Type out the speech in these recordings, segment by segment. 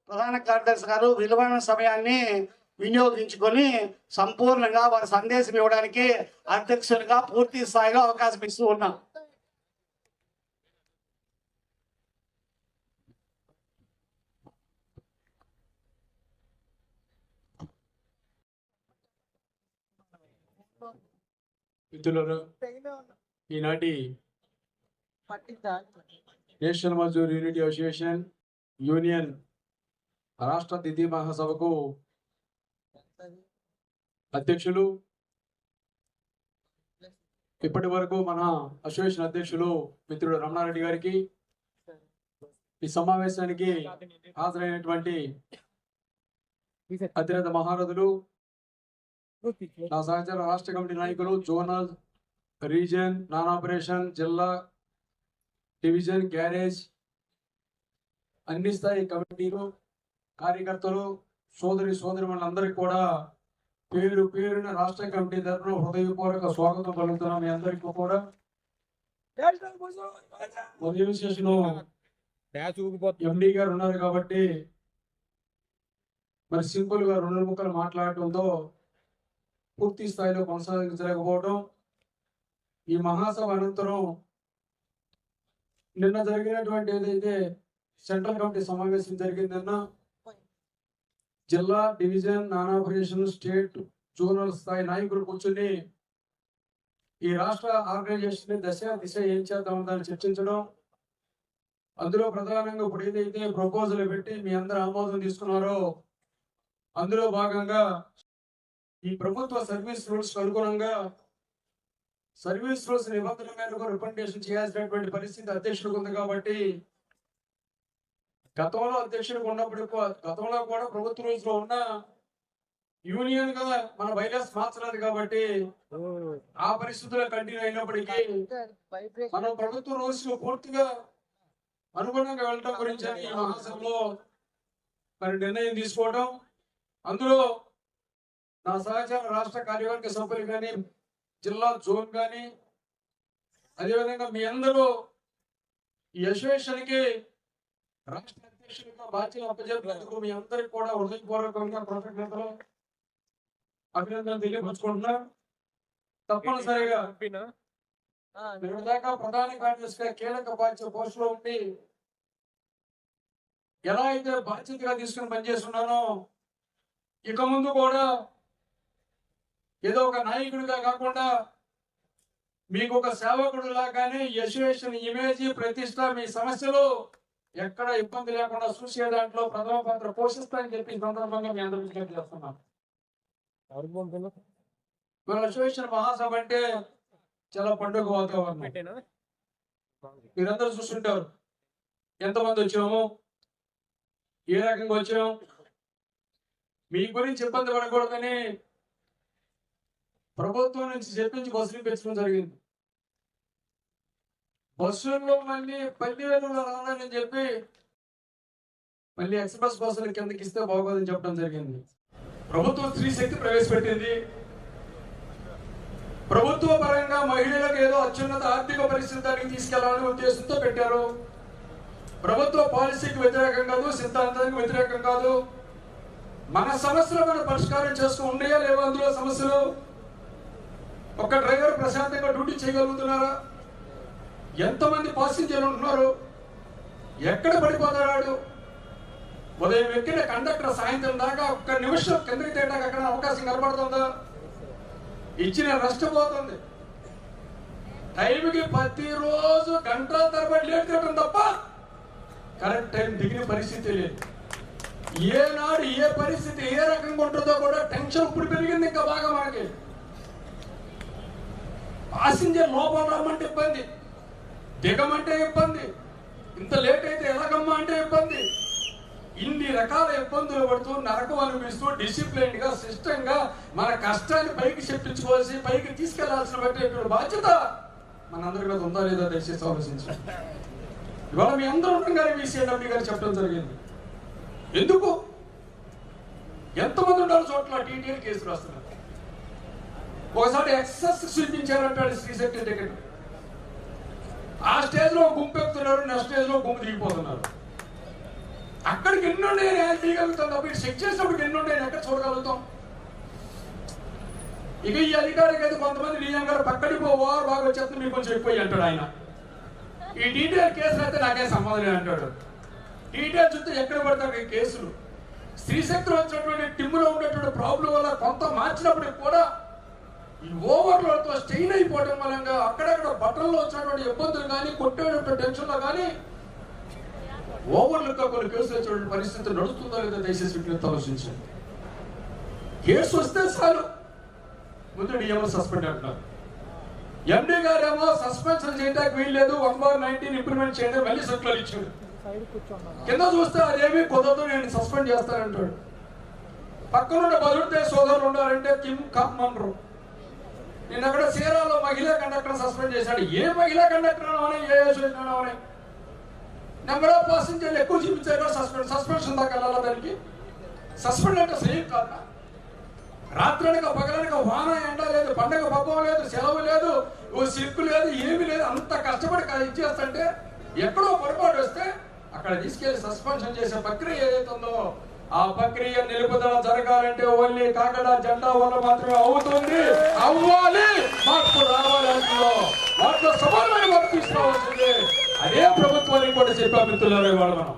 ప్రధాన కార్యదర్శి గారు విలువైన సమయాన్ని వినియోగించుకొని సంపూర్ణంగా వారి సందేశం ఇవ్వడానికి అధ్యక్షులుగా పూర్తి స్థాయిలో అవకాశం ఇస్తూ ఉన్నాం. మిత్రులారా, ఈనాటి national Mazdoor unity association union రాష్ట్ర ద్వితీయ మహాసభకు అధ్యక్షులు, ఇప్పటి వరకు మన అసోసియేషన్ అధ్యక్షులు మిత్రుడు రమణారెడ్డి గారికి, ఈ సమావేశానికి హాజరైనటువంటి అతిరథ మహారథులు, నా సహచర రాష్ట్ర కమిటీ నాయకులు, జోనల్, రీజన్, నాన్ ఆపరేషన్, జిల్లా, డివిజన్, గ్యారేజ్, అన్ని స్థాయి కమిటీలు, కార్యకర్తలు, సోదరులందరికీ కూడా పేరు పేరున రాష్ట్ర కమిటీ తరఫున హృదయపూర్వక స్వాగతం పలుకుతున్నాం. మీ అందరికీ కూడా ఎండి గారు ఉన్నారు కాబట్టి మరి సింపుల్ గా 2 ముక్కలు మాట్లాడటంతో పూర్తి స్థాయిలో కొనసాగించలేకపోవడం. ఈ మహాసభ అనంతరం నిన్న జరిగినటువంటి ఏదైతే సెంట్రల్ కమిటీ సమావేశం జరిగిందన్న జిల్లా, division, non operation, state, zonal స్థాయి నాయకులు కూర్చుని ఈ రాష్ట్ర ఆర్గనైజేషన్ దిశ ఏం చేద్దాం దాన్ని చర్చించడం, అందులో ప్రధానంగా ఇప్పుడు ఏదైతే ప్రపోజల్ పెట్టి మీ అందరూ ఆమోదం తీసుకున్నారో అందులో భాగంగా ఈ ప్రభుత్వ సర్వీస్ రూల్స్ అనుగుణంగా సర్వీస్ రూల్స్ నిబంధనల మేరకు రికమెండేషన్ చేయాల్సినటువంటి పరిస్థితి అధ్యక్షుడికి ఉంది. కాబట్టి గతంలో అధ్యక్షుడికి ఉన్నప్పుడు గతంలో కూడా ప్రభుత్వ రూల్స్ లో ఉన్న యూనియన్ గా మన వైరస్ మార్చలేదు కాబట్టి ఆ పరిస్థితుల్లో కంటిన్యూ అయినప్పటికీ మనం ప్రభుత్వ రూల్స్ పూర్తిగా అనుగుణంగా వెళ్ళడం గురించి ఈ మహాసభలో మరి నిర్ణయం తీసుకోవడం, అందులో నా సహచర రాష్ట్ర కార్యవర్గ సభ్యులు కానీ, జిల్లా, జోన్ కానీ, అదేవిధంగా మీ అందరూ ఈ అసోసియేషన్ కి రాష్ట్ర అధ్యక్షులుగా బాధ్యతలు అప్పచెప్పినందుకు మీ అందరికి కూడా హృదయపూర్వకంగా కృతజ్ఞతలు, అభినందనలు తెలియపరుచుకుంటున్నా. తప్పనిసరిగా దాకా ప్రధాన కార్యదర్శిగా కీలక బాధ్యత పోస్టులో ఉండి ఎలా అయితే బాధ్యతగా తీసుకుని పనిచేస్తున్నానో ఇక ముందు కూడా ఏదో ఒక నాయకుడిగా కాకుండా మీకు ఒక సేవకుడు లాగానే అసోసియేషన్ ఇమేజ్, ప్రతిష్ట, మీ సమస్యలు ఎక్కడ ఇబ్బంది లేకుండా చూసే దాంట్లో ప్రథమ పాత్ర పోషిస్తాయని చెప్పి సందర్భంగా మీ అందరూ విజ్ఞప్తి చేస్తున్నాను. మన అసోసియేషన్ మహాసభ అంటే చాలా పండుగ వాతావరణం. మీరందరూ చూస్తుంటారు ఎంతమంది వచ్చాము, ఏ రకంగా వచ్చాము. మీ గురించి ఇబ్బంది పడకూడదని ప్రభుత్వం నుంచి చెప్పించి బస్సులు పెంచడం జరిగింది. బస్సుల్లో మళ్ళీ 10,000 రావాలని చెప్పి మళ్ళీ ఎక్స్ప్రెస్ బస్సులు కిందకి ఇస్తే బాగోదని చెప్పడం జరిగింది. ప్రభుత్వం స్త్రీ శక్తి ప్రవేశపెట్టింది. ప్రభుత్వ పరంగా మహిళలకు ఏదో అత్యున్నత ఆర్థిక పరిస్థితికి తీసుకెళ్లాలనే ఉద్దేశంతో పెట్టారు. ప్రభుత్వ పాలసీకి వ్యతిరేకం కాదు, సిద్ధాంతానికి వ్యతిరేకం కాదు. మన సమస్యలు మనం పరిష్కారం చేసుకుని ఉన్నాయా లేవా? అందులో సమస్యలు ఒక డ్రైవర్ ప్రశాంతంగా డ్యూటీ చేయగలుగుతున్నారా? ఎంతమంది పాసింజర్లు ఉంటున్నారు? ఎక్కడ పడిపోతాడు? ఉదయం ఎక్కిన కండక్టర్ సాయంత్రం దాకా ఒక్క నిమిషం కిందకి తేటాక అక్కడ అవకాశం కనబడుతుందా? ఇచ్చిన నష్టపోతుంది. టైంకి ప్రతిరోజు గంటల తరబడి లేట్ చేయడం తప్ప కరెక్ట్ టైం దిగిన పరిస్థితి లేదు. ఏనాడు ఏ పరిస్థితి ఏ రకంగా ఉంటుందో కూడా టెన్షన్ ఇప్పుడు పెరిగింది. ఇంకా బాగా మనకి పాసింజర్ లోపల రమ్మంటే ఇబ్బంది, దిగమంటే ఇబ్బంది, ఇంత లేట్ అయితే ఎలాగమ్మా అంటే ఇబ్బంది. ఇన్ని రకాల ఇబ్బందులు పడుతూ నరకం అనిపిస్తూ డిసిప్లైన్ గా సిస్టమ్ గా మన కష్టాన్ని పైకి చెప్పించుకోవాల్సి పైకి తీసుకెళ్లాల్సిన బట్టి బాధ్యత మనందరి మీద ఉందా లేదా దయచేసి ఆలోచించాలి. ఇవాళ మీ అందరూ ఉండగానే VCNW గారు చెప్పడం జరిగింది. ఎందుకు ఎంతమంది ఉండాలి చోట్ల TTL కేసులు వస్తున్నారు. ఒకసారి ఎక్సెస్ చూపించారంటాడు శ్రీ శక్తి టికెట్. ఆ స్టేజ్ లో గుంపు ఎక్కుతున్నారు, నెక్స్ట్ స్టేజ్ లో గుంపు దిగిపోతున్నారు. అక్కడికి ఎన్ని ఉండే తీయగలుగుతాం తప్ప ఇటు చెక్ చేసినప్పుడు ఎన్ని ఉండే ఎక్కడ చూడగలుగుతాం. ఇక ఈ అధికారికి అయితే కొంతమంది డిఎం గారు పక్కడికి ఓవర్ బాగా వచ్చేస్తుంది మీకు కొంచెం ఎక్కువ అంటాడు ఆయన. ఈ డీటెయిల్ కేసులు అయితే నాకేం సంబంధం అంటాడు. డీటెయిల్ చూస్తే ఎక్కడ పడతాడు ఈ కేసులు. స్త్రీశక్తిలో వచ్చినటువంటి టిమ్ములో ఉండేటువంటి ప్రాబ్లం వల్ల కొంత మార్చినప్పటికి కూడా ఈ ఓవర్లోడ్తో స్టెయిన్ అయిపోవడం వల్ల అక్కడక్కడ బట్టల్లో వచ్చినటువంటి ఇబ్బందులు కానీ కొట్టేటువంటి టెన్షన్లో కానీ ఓవర్లుగా కొన్ని కేసులు వచ్చేటువంటి పరిస్థితి నడుస్తుందో లేదో దయచేసి విజ్ఞప్తి ఆలోచించండి. కేసు వస్తే చాలు ముందు డిఎంఓ సస్పెండ్ అంటున్నారు. ఎండి గారేమో సస్పెన్షన్ చేయడానికి వీల్లేదు 1/19 ఇంప్లిమెంట్ చేయండి మళ్ళీ సర్కులర్ ఇచ్చాడు. కింద చూస్తే అదేమి కుదరదు నేను సస్పెండ్ చేస్తానంటాడు. పక్కనున్న బదులుతే సోదరులు ఉండాలంటే కిమ్ కమ్మన్రు. నేను అక్కడ సీరాలో మహిళా కండక్టర్ సస్పెండ్ చేశాడు. ఏ మహిళా కండక్టర్ అని ఏ అసోసియేషన్ అని నెంబర్ ఆఫ్ పాసింజర్లు ఎక్కువ చూపించారు సస్పెన్షన్ దాకా వెళ్ళాలా దానికి. సస్పెండ్ అంటే సేమ్ కాదు. రాత్రనక పగలనక వాన ఎండ లేదు, పండగ పబ్బం లేదు, సెలవు లేదు, సిక్కు లేదు, ఏమీ లేదు. అంత కష్టపడి ఇచ్చేస్తుంటే ఎక్కడో పొరపాటు వస్తే అక్కడ తీసుకెళ్లి సస్పెన్షన్ చేసే ప్రక్రియ ఏదైతే ఉందో ఆ ప్రక్రియ నిలుపుదల జరగాలంటే ఓన్లీ కాకడ జెండా వల్ల మాత్రమే అవుతుంది. అవ్వాలి, మార్పు రావాలి. అందులో వాటిలో సమానమైన మార్పు తీసుకురావాల్సింది. అదే ప్రభుత్వానికి కూడా చెప్పా మిత్రులారా. ఇవాళ మనం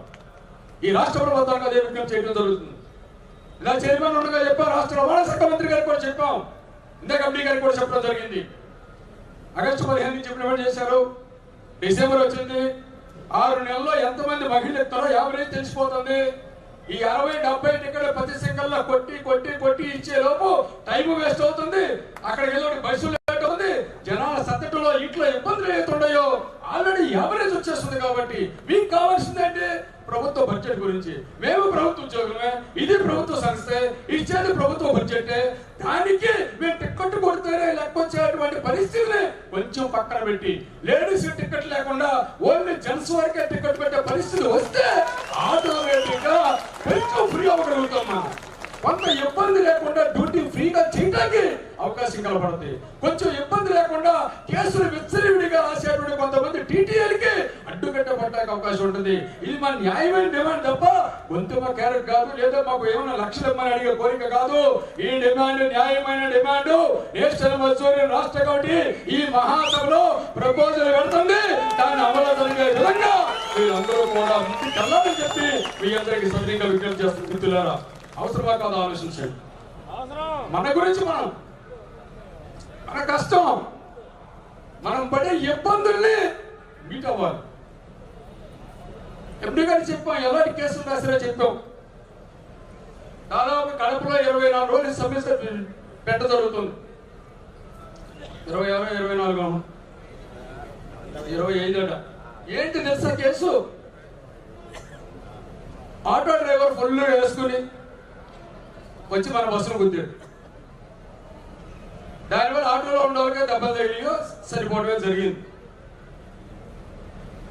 ఈ రాష్ట్ర ప్రభుత్వానికి అదే విజ్ఞప్తి చేయడం జరుగుతుంది. ఇలా చైర్మన్ ఉండగా చెప్పాం, రాష్ట్ర రవాణా శాఖ మంత్రి గారికి కూడా చెప్పాం, ఇందాక ఎండీ గారికి కూడా చెప్పడం జరిగింది. ఆగస్టు 15 నుంచి ఇంప్లిమెంట్ చేశారు. డిసెంబర్ వచ్చింది. 6 నెలల్లో ఎంతమంది మహిళలు ఎత్తారో యావరేజ్ తెలిసిపోతుంది. ఈ 60-70 టికెట్లు ప్రతి సింగల్లో కొట్టి ఇచ్చే లోపు టైం వేస్ట్ అవుతుంది. అక్కడికి వెళ్ళి బస్సులు లేట్ అవుతుంది. జనాల సత్తటిలో ఇంట్లో ఇబ్బందులు అవుతున్నాయో ఆల్రెడీ యావరేజ్ వచ్చేస్తుంది. కాబట్టి మీకు కావాల్సిందంటే ప్రభుత్వ బడ్జెట్ గురించి. మేము ప్రభుత్వ ఉద్యోగులమే, ఇది ప్రభుత్వ సంస్థే, ఇచ్చేది ప్రభుత్వ బడ్జెటే. దానికి మేము టికెట్ కొడితేనే లెక్కొచ్చేటువంటి పరిస్థితిని కొంచెం పక్కన పెట్టి లేడీస్ టికెట్ లేకుండా ఓన్లీ జెంట్స్ వరకే టికెట్ పెట్టే పరిస్థితి వస్తే ఆటోమేటిక్ గా కొంచెం ఫ్రీ అవ్వగలుగుతాం. మనం కొంత ఇబ్బంది లేకుండా డ్యూటీ ఫ్రీగా చేయడానికి అవకాశం కలపడుతుంది. కొంచెం ఇబ్బంది లేకుండా కేసులు విచ్చలవిడిగా రాసేటువంటి కొంతమంది టీటీఏలకి అడ్డుకట్ట పట్టడానికి అవకాశం ఉంటుంది. ఇది మన న్యాయమైన డిమాండ్ తప్ప గొంతుమ క్యారెట్ కాదు, లేదా మాకు ఏమైనా లక్షలు ఇమ్మని అడిగే కోరిక కాదు. ఈ డిమాండ్ న్యాయమైన డిమాండ్. నేషనల్ మజ్దూర్ రాష్ట్ర కమిటీ ఈ మహాసభలో ప్రపోజల్ పెడుతుంది. దాన్ని అమలు జరిగే విధంగా మీరందరూ కూడా ముందుకు వెళ్ళాలని చెప్పి మీ అందరికీ సవినయంగా విజ్ఞప్తి చేస్తున్న మిత్రులారా, అవసరమా కాదు ఆలోచించండి. మన గురించి మన కష్టం, మనం పడే ఇబ్బందుల్ని మీట్ అవ్వాలి. ఎండి గారు చెప్పాం, ఎలాంటి కేసులు రాసినా చెప్పాం. దాదాపు కడపలో 24 రోజులు సమస్య పెట్ట జరుగుతుంది. 26, 24, 25 ఏంటి తెలుసా కేసు? ఆటో డ్రైవర్ ఫుల్ వేసుకుని వచ్చి మన బస్సును గుద్దాడు. దానివల్ల ఆటోలో ఉండేవాళ్ళకే దెబ్బలు తగిలియో సరిపోవడమే జరిగింది.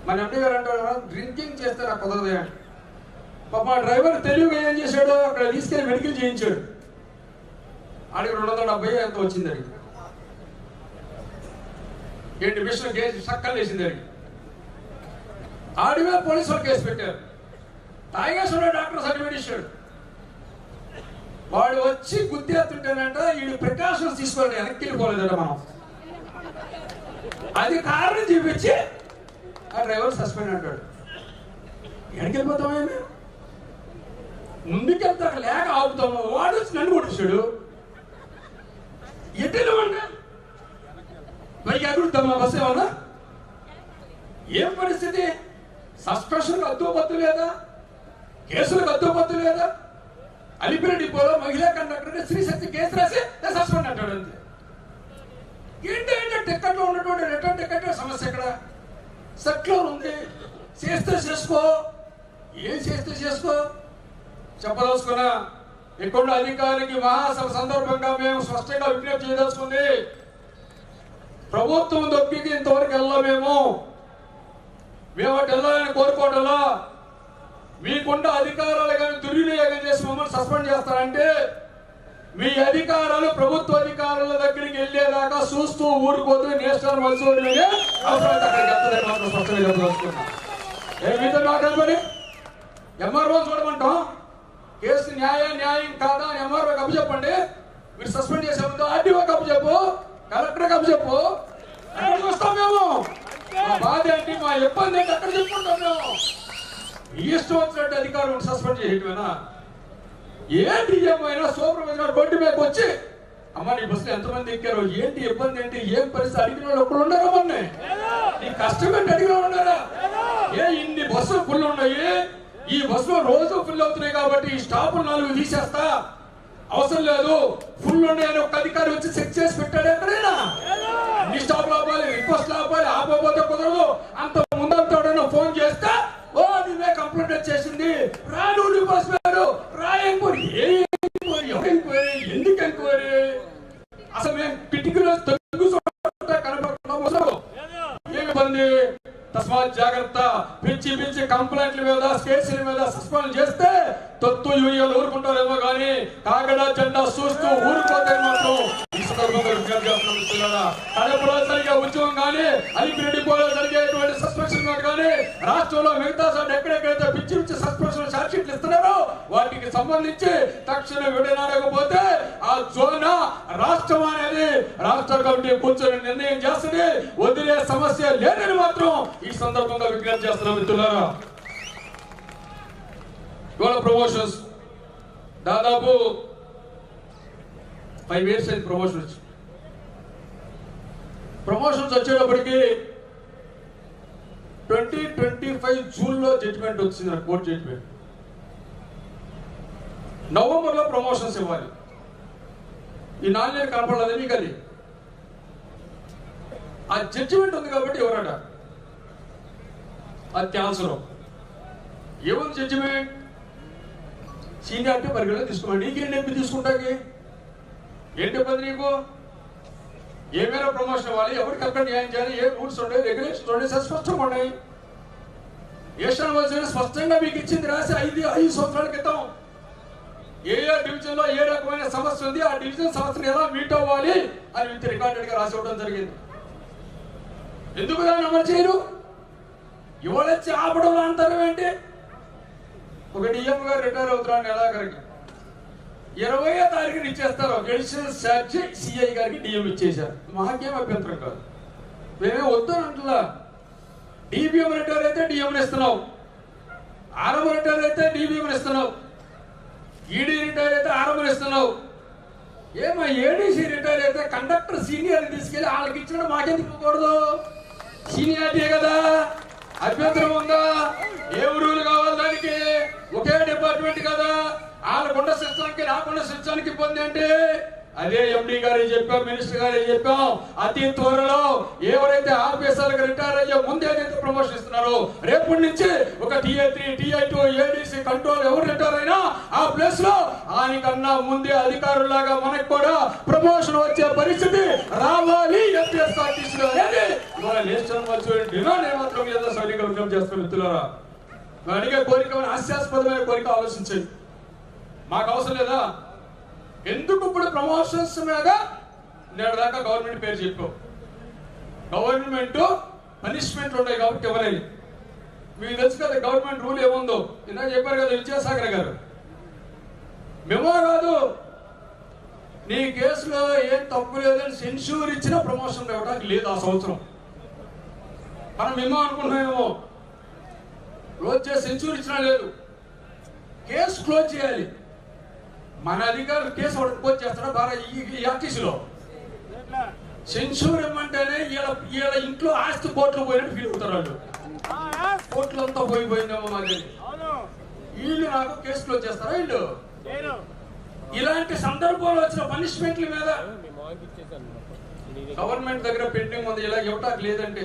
మన ఎండి గారు అంటారు, డ్రింకింగ్ చేస్తే నాకు కుదరదు అని. పాప డ్రైవర్ తెలివిగా ఏం చేశాడు, అక్కడ తీసుకెళ్ళి మెడికల్ చేయించాడు. ఆడికి 270 ఎంత వచ్చింది. అడిగి 7 నిమిషాలు కేసు చక్కలు వేసింది. అడిగి ఆడివే పోలీసు వాళ్ళు కేసు పెట్టారు. తాగేశ్వర డాక్టర్ సర్టిఫికేట్ ఇచ్చాడు. వాడు వచ్చి గుద్దేస్తుంటేనంట వీడు ప్రికాషన్స్ తీసుకోవాలి, వెనక్కి వెళ్ళిపోలేదట. మనం అది కారణం చూపించి ఆ డ్రైవర్ సస్పెండ్ అంటాడు. వెనక్కి వెళ్ళిపోతామే, ముందుకెళ్తా లేక ఆపుతాము. వాడు వచ్చి నన్ను కొట్టించాడు. ఎట్టేమంటే పైకి ఎగురుతామా బస్సు ఏమన్నా? ఏం పరిస్థితి? సస్పెన్షన్ అద్దుపద్దు లేదా, కేసులకు అద్దుపద్దు లేదా? అలిపిరి డిపోలో మహిళా కండక్టర్ స్త్రీశక్తి కేసు రాసి సస్పెండ్ అంటాడు. అంతే. ఏంటంటే టికెట్లో ఉన్నటువంటి రిటర్న్ టికెట్ సమస్య. ఇక్కడ సెక్టర్ ఉంది, చేస్తే చేసుకో, ఏం చేస్తే చేసుకో. చెప్పదలుచుకున్నా ఇక్కడ అధికారికి మహాసభ సందర్భంగా మేము స్పష్టంగా విజ్ఞప్తి చేయదలుచుకుంది, ప్రభుత్వం దొప్పికి ఇంతవరకు వెళ్ళామేమో. మేము అటు వెళ్ళాలని కోరుకోవడంలో మీకున్న అధికారాలు కానీ దుర్వినియోగం చేసి మమ్మల్ని సస్పెండ్ చేస్తారంటే మీ అధికారాలు ప్రభుత్వ అధికారుల దగ్గరికి వెళ్ళేదాకా చూస్తూ ఊరుకోదు. నేషనల్ మజ్దూర్ యూనియన్ అవసరమైతే అక్కడికి వెళ్తుంది మాత్రం స్పష్టంగా చెప్పదలుచుకున్నాం. ఏమిటో మాట్లాడమని ఎంఆర్ఓ చూడమంటాం. కేసు న్యాయం కాదా అని ఎంఆర్ఓకి అప్పచెప్పండి. మీరు సస్పెండ్ చేసే ముందు ఆర్డీఓకి అప్పచెప్పు, కలెక్టర్కి అప్పచెప్పు. ఎక్కడ చూస్తాం మేము? మా బాధ ఏంటి, మా ఇబ్బంది ఏంటి అక్కడ చెప్పుకుంటాం మేము. ఇష్టం వచ్చినట్టు అధికారులను సస్పెండ్ చేయటమేనా? ఏ డిఎం అయినా సూపర్వైజర్ రోడ్డు మీదకి వచ్చి అమ్మ నీ బస్సులో ఎంతమంది ఎక్కారు, ఏంటి ఇబ్బంది ఏంటి, ఏం పరిస్థితి అడిగిన వాళ్ళు ఒకళ్ళు ఉన్నారా? మొన్నే నీ కష్టం ఏంటి అడిగిన వాళ్ళు ఉన్నారా? ఇన్ని బస్సులు ఫుల్ ఉన్నాయి, ఈ బస్సులో రోజు ఫుల్ అవుతున్నాయి కాబట్టి ఈ స్టాపులు 4 తీసేస్తా, అవసరం లేదు ఫుల్ ఉన్నాయని ఒక అధికారి వచ్చి చెక్ చేసి పెట్టాడు ఎక్కడైనా? అన్ని స్టాపులు ఆపాలి, రిక్వెస్ట్ ఆపాలి, ఆపకపోతే కుదరదు. అంత ముందంతా ఫోన్ చేస్తే ఓ నువ్వే కంప్లైంట్ వచ్చేసింది, రా నువ్వు బస్ పేరు రా ఎంక్వైరీ. ఏ ఎంక్వైరీ? ఎందుకు ఎంక్వైరీ? అసలు మేము కిటికీలో కనపడుతున్నాము. ఏమి ఇబ్బంది? తస్మాత్ జాగ్రత్త. పిచ్చి కంప్లైంట్ల మీద కేసుల మీద సస్పెండ్ చేస్తే తొత్తు యూనియన్లు ఊరుకుంటారేమో కానీ కాగడ జెండా చూస్తూ ఊరుకోతే మాత్రం ఈ సందర్భంగా విజ్ఞప్తి చేస్తున్నాం. కడపలో జరిగే ఉద్యమం కానీ అలిపిరెడ్డిపోలో జరిగేటువంటి సస్పెన్షన్ కానీ రాష్ట్రంలో మిగతా సార్ ఎక్కడెక్కడైతే పిచ్చి సస్పెన్షన్ ఛార్జ్ షీట్లు ఇస్తున్నారో వాటికి సంబంధించి తక్షణం విడనాడకపోతే ఆ జోన్ రాష్ట్రం అనేది రాష్ట్ర కమిటీ కూర్చొని నిర్ణయం చేస్తుంది. వదిలే సమస్య లేదని మాత్రం ఈ సందర్భంగా విజ్ఞప్తి చేస్తున్నాం మిత్రులారా. ఇవాళ ప్రమోషన్స్ దాదాపు 5 years అయింది ప్రమోషన్స్ వచ్చేటప్పటికి 2025 జూన్లో జడ్జిమెంట్ వచ్చింది నాకు, కోర్టు జడ్జిమెంట్. నవంబర్లో ప్రమోషన్స్ ఇవ్వాలి. ఈ 4 నెలలు కనపడలేదు మీకు. అది ఆ జడ్జిమెంట్ ఉంది కాబట్టి ఎవరట అది క్యాన్సర్. ఏముంది జడ్జిమెంట్? సీనియారిటీ పరిగణలో తీసుకోండి. నీకేం నొప్పి తీసుకుంటాకి? ఏంటి ఇబ్బంది నీకు? ఏమైనా ప్రమోషన్ ఇవ్వాలి, ఎవరికి అక్కడ న్యాయం చేయాలి, ఏ రూల్స్ ఉన్నాయి, రెగ్యులేషన్స్ ఉన్నాయి, స్పష్టంగా ఉన్నాయి. ఏషియన్ వర్సిటీ స్పష్టంగా మీకు ఇచ్చింది రాసి 5 సంవత్సరాల క్రితం ఏ డివిజన్ లో ఏ రకమైన సమస్య ఉంది, ఆ డివిజన్ సమస్యను ఎలా మీట్ అవ్వాలి అని విత్ రికార్డెడ్ గా రాసి ఇవ్వడం జరిగింది. ఎందుకు దాన్ని అమలు చేయరు? ఇవాళొచ్చి ఆపడం అంతరం ఏంటి? ఒక డిఎం గారు రిటైర్ అవుతున్నారు నెలాఖరికి, 20వ తారీఖున ఇచ్చేస్తారు. అడిషనల్ ఛార్జ్ సిఐ గారికి డిఎం ఇచ్చేశారు. మాకేం అభ్యంతరం కాదు, మేమే వద్దానంటలా. డిబిఎం రిటైర్ అయితే డిఎం ఇస్తున్నావు, ఆర్ఎం రిటైర్ అయితే డిబిఎం ఇస్తున్నావు, ఈడీ రిటైర్ అయితే ఆర్ఎం ఇస్తున్నావు. ఏమో ఏడీసీ రిటైర్ అయితే కండక్టర్ సీనియర్ తీసుకెళ్ళి వాళ్ళకి ఇచ్చిన మాకెందుకు ఇవ్వకూడదు? సీనియారిటీ కదా. అభ్యంతరం ఉందా? ఏ రూల్ కావాలి దానికి? ఒకే డిపార్ట్మెంట్ కదా. వాళ్ళకుండా శిక్షణకి రాకుండా శిక్షణకి ఇబ్బంది అంటే అదే ఎండి గారికి చెప్పాం, మినిస్టర్ గారికి చెప్పాం. అతి త్వరలో ఎవరైతే ఆఫీసర్లకు రిటైర్ అయ్యే ముందే ఏదైతే ప్రమోషన్ ఇస్తున్నారో రేపటి నుంచి ఒక TA3, TA2, ఏడీసీ కంట్రోల్ ఎవరు రిటైర్ అయినా ఆ ప్లేస్ లో ఆయనకన్నా ముందే అధికారులాగా మనకు కూడా ప్రమోషన్ వచ్చే పరిస్థితి రావాలి. ఎంపీఎస్ఆర్టీసీలో అనేది ఇవాళ నేషనల్ డిమాండ్ ఏమాత్రం లేదా సైనిక విజ్ఞప్తి చేస్తున్న మిత్రులారా. అడిగే కోరిక హాస్యాస్పదమైన కోరిక ఆలోచించండి. మాకు అవసరం లేదా? ఎందుకు ఇప్పుడు ప్రమోషన్స్ మీద నేడు దాకా గవర్నమెంట్ పేరు చెప్పాం. గవర్నమెంట్ పనిష్మెంట్లు ఉన్నాయి కాబట్టి ఎవరైనా మీకు తెలుసు కదా గవర్నమెంట్ రూల్ ఏముందో. ఇందాక చెప్పారు కదా విద్యాసాగర్ గారు, మెమో కాదు నీ కేసులో ఏం తప్పు లేదని సెన్సూర్ ఇచ్చిన ప్రమోషన్ ఇవ్వడానికి లేదు ఆ సంవత్సరం. మనం మెమో అనుకుంటున్నామేమో, క్లోజ్ చేసి సెన్సూర్ ఇచ్చినా లేదు. కేసు క్లోజ్ చేయాలి. మన అధికారులు కేసు క్లోజ్ చేస్తారా బాగా ఈ ఆర్టీసీలో? సెన్సూర్ ఇవ్వమంటేనే వీళ్ళ ఇంట్లో ఆస్తి కోట్లు పోయినట్టు ఫీల్ అవుతారు వాళ్ళు. కోట్లు అంతా పోయిపోయిందేమో మాది. వీళ్ళు నాకు కేసు క్లోజ్ చేస్తారా వీళ్ళు? ఇలాంటి సందర్భంలో వచ్చిన పనిష్మెంట్ల మీద గవర్నమెంట్ దగ్గర పెండింగ్ ఉంది, ఇలా ఇవ్వటానికి లేదంటే